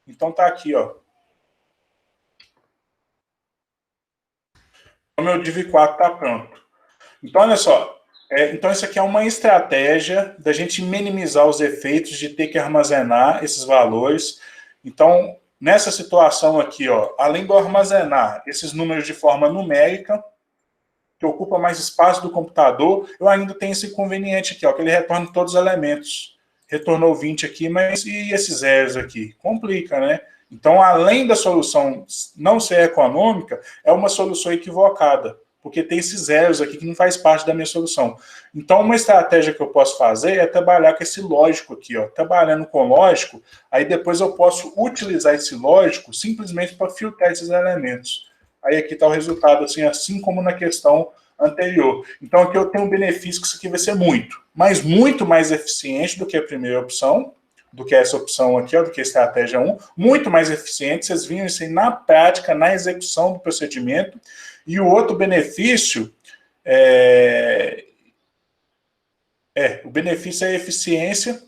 S1: Então tá aqui, ó. O meu div 4 tá pronto. Então, olha só. Então, isso aqui é uma estratégia da gente minimizar os efeitos de ter que armazenar esses valores. Então, nessa situação aqui, ó, além de armazenar esses números de forma numérica, que ocupa mais espaço do computador, eu ainda tenho esse inconveniente aqui, ó, que ele retorna todos os elementos. Retornou 20 aqui, mas e esses zeros aqui? Complica, né? Então, além da solução não ser econômica, é uma solução equivocada, porque tem esses zeros aqui que não faz parte da minha solução. Então, uma estratégia que eu posso fazer é trabalhar com esse lógico aqui, ó. Trabalhando com lógico, aí depois eu posso utilizar esse lógico simplesmente para filtrar esses elementos. Aí aqui está o resultado, assim como na questão anterior. Então aqui eu tenho um benefício que isso aqui vai ser mas muito mais eficiente do que a primeira opção, do que essa opção aqui, ó, do que a estratégia 1, muito mais eficiente, vocês viram isso aí na prática, na execução do procedimento. E o outro benefício o benefício é a eficiência.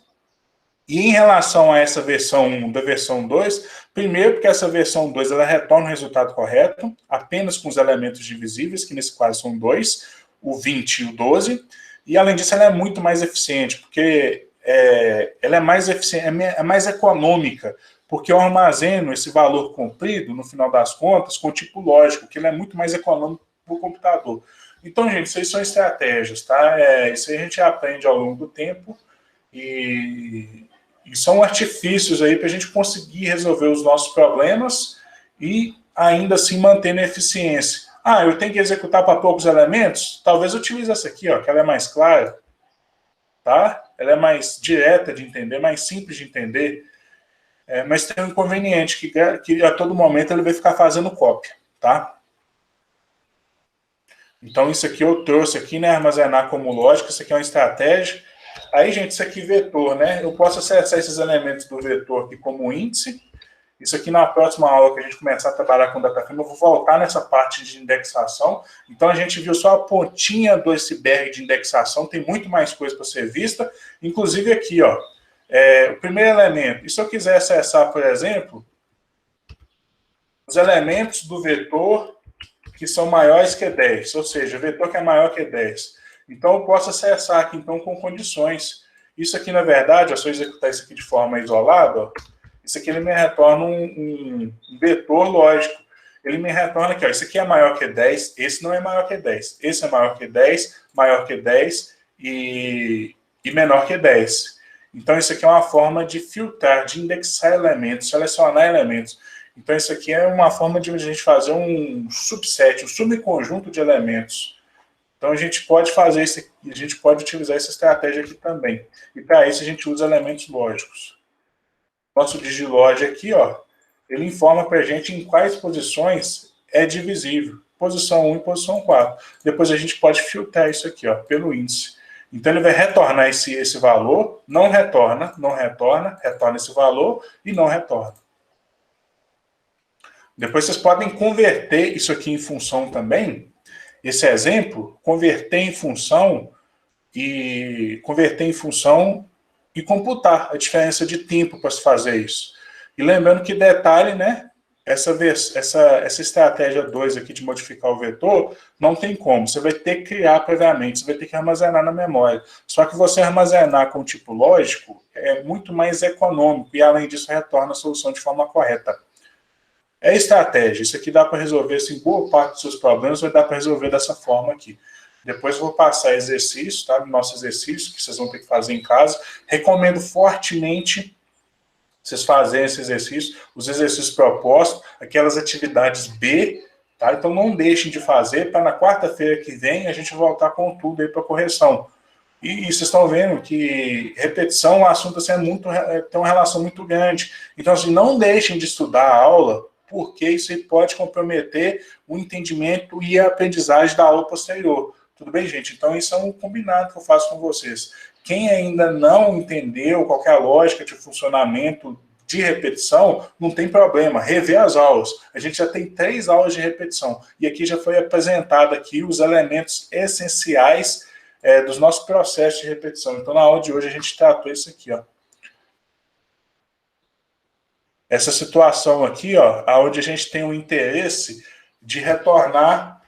S1: E em relação a essa versão 1 da versão 2, primeiro porque essa versão 2 ela retorna o resultado correto, apenas com os elementos divisíveis, que nesse caso são 2, o 20 e o 12, e além disso ela é muito mais eficiente, porque ela é mais eficiente, é mais econômica, porque eu armazeno esse valor comprido, no final das contas, com tipo lógico, que ele é muito mais econômico para o computador. Então, gente, isso aí são estratégias, tá? Isso aí a gente aprende ao longo do tempo, e são artifícios aí para a gente conseguir resolver os nossos problemas e ainda assim manter a eficiência. Ah, eu tenho que executar para poucos elementos? Talvez eu utilize essa aqui, ó, que ela é mais clara, tá? Ela é mais direta de entender, mais simples de entender, mas tem um inconveniente, que a todo momento ele vai ficar fazendo cópia, tá? Então isso aqui eu trouxe aqui, né, armazenar como lógica, isso aqui é uma estratégia. Aí, gente, isso aqui é vetor, né? Eu posso acessar esses elementos do vetor aqui como índice. Isso aqui na próxima aula que a gente começar a trabalhar com DataFrame, eu vou voltar nessa parte de indexação. Então, a gente viu só a pontinha do iceberg de indexação, tem muito mais coisa para ser vista. Inclusive aqui, ó, o primeiro elemento. E se eu quiser acessar, por exemplo, os elementos do vetor que são maiores que 10, ou seja, o vetor que é maior que 10. Então, eu posso acessar aqui, então, com condições. Isso aqui, na verdade, se eu executar isso aqui de forma isolada, ó, isso aqui ele me retorna um vetor lógico. Ele me retorna aqui, ó, isso aqui é maior que 10, esse não é maior que 10. Esse é maior que 10, maior que 10 e menor que 10. Então, isso aqui é uma forma de filtrar, de indexar elementos, selecionar elementos. Então, isso aqui é uma forma de a gente fazer um subset, um subconjunto de elementos. Então, a gente pode fazer isso, a gente pode utilizar essa estratégia aqui também. E para isso, a gente usa elementos lógicos. Nosso digilog aqui, ó, ele informa para a gente em quais posições é divisível. Posição 1 e posição 4. Depois a gente pode filtrar isso aqui, ó, pelo índice. Então, ele vai retornar esse valor, não retorna, retorna esse valor e não retorna. Depois vocês podem converter isso aqui em função também, esse exemplo, converter em função e computar a diferença de tempo para se fazer isso. E lembrando que detalhe, né, essa estratégia 2 aqui de modificar o vetor, não tem como. Você vai ter que criar previamente, você vai ter que armazenar na memória. Só que você armazenar com tipo lógico é muito mais econômico e, além disso, retorna a solução de forma correta. É estratégia. Isso aqui dá para resolver, assim, boa parte dos seus problemas vai dar para resolver dessa forma aqui. Depois eu vou passar exercício, tá? Nosso exercício, que vocês vão ter que fazer em casa. Recomendo fortemente vocês fazerem esse exercício, os exercícios propostos, aquelas atividades B, tá? Então não deixem de fazer, para na quarta-feira que vem a gente voltar com tudo aí para correção. E vocês estão vendo que repetição, o assunto assim, tem uma relação muito grande. Então, assim, não deixem de estudar a aula, porque isso aí pode comprometer o entendimento e a aprendizagem da aula posterior. Tudo bem, gente? Então, isso é um combinado que eu faço com vocês. Quem ainda não entendeu qual é a lógica de funcionamento de repetição, não tem problema, rever as aulas. A gente já tem 3 aulas de repetição. E aqui já foi apresentado aqui os elementos essenciais dos nossos processos de repetição. Então, na aula de hoje, a gente tratou isso aqui, ó. Essa situação aqui, ó, onde a gente tem o interesse de retornar,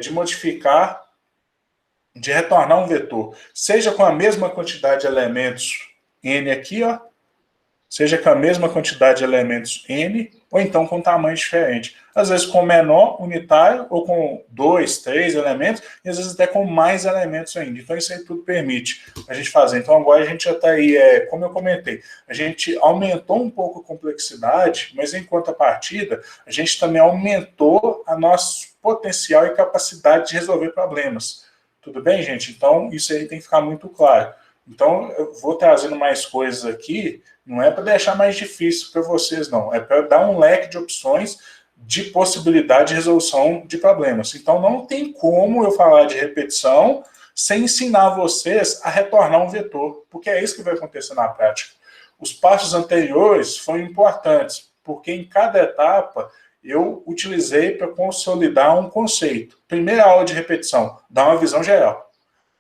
S1: de modificar, de retornar um vetor, seja com a mesma quantidade de elementos n aqui, ó, seja com a mesma quantidade de elementos n, ou então com tamanho diferente. Às vezes com menor unitário, ou com 2, 3 elementos, e às vezes até com mais elementos ainda. Então isso aí tudo permite a gente fazer. Então agora a gente já está aí, como eu comentei, a gente aumentou um pouco a complexidade, mas em contrapartida, a gente também aumentou a nosso potencial e capacidade de resolver problemas. Tudo bem, gente? Então isso aí tem que ficar muito claro. Então, eu vou trazendo mais coisas aqui, não é para deixar mais difícil para vocês, não. É para dar um leque de opções de possibilidade de resolução de problemas. Então, não tem como eu falar de repetição sem ensinar vocês a retornar um vetor, porque é isso que vai acontecer na prática. Os passos anteriores foram importantes, porque em cada etapa eu utilizei para consolidar um conceito. Primeira aula de repetição, dar uma visão geral.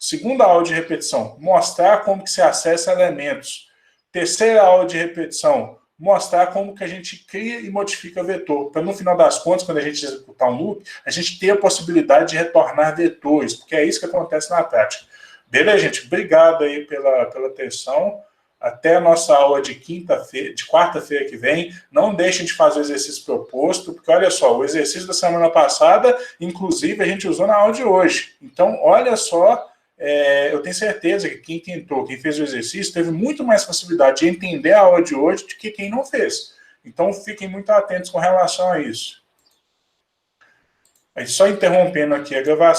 S1: Segunda aula de repetição, mostrar como que se acessa elementos. Terceira aula de repetição, mostrar como que a gente cria e modifica vetor. Para no final das contas, quando a gente executar um loop, a gente ter a possibilidade de retornar vetores, porque é isso que acontece na prática. Beleza, gente? Obrigado aí pela atenção. Até a nossa aula de quarta-feira que vem. Não deixem de fazer o exercício proposto, porque olha só, o exercício da semana passada, inclusive, a gente usou na aula de hoje. Então, olha só, eu tenho certeza que quem tentou, quem fez o exercício, teve muito mais facilidade de entender a aula de hoje do que quem não fez. Então, fiquem muito atentos com relação a isso. Aí, só interrompendo aqui a gravação.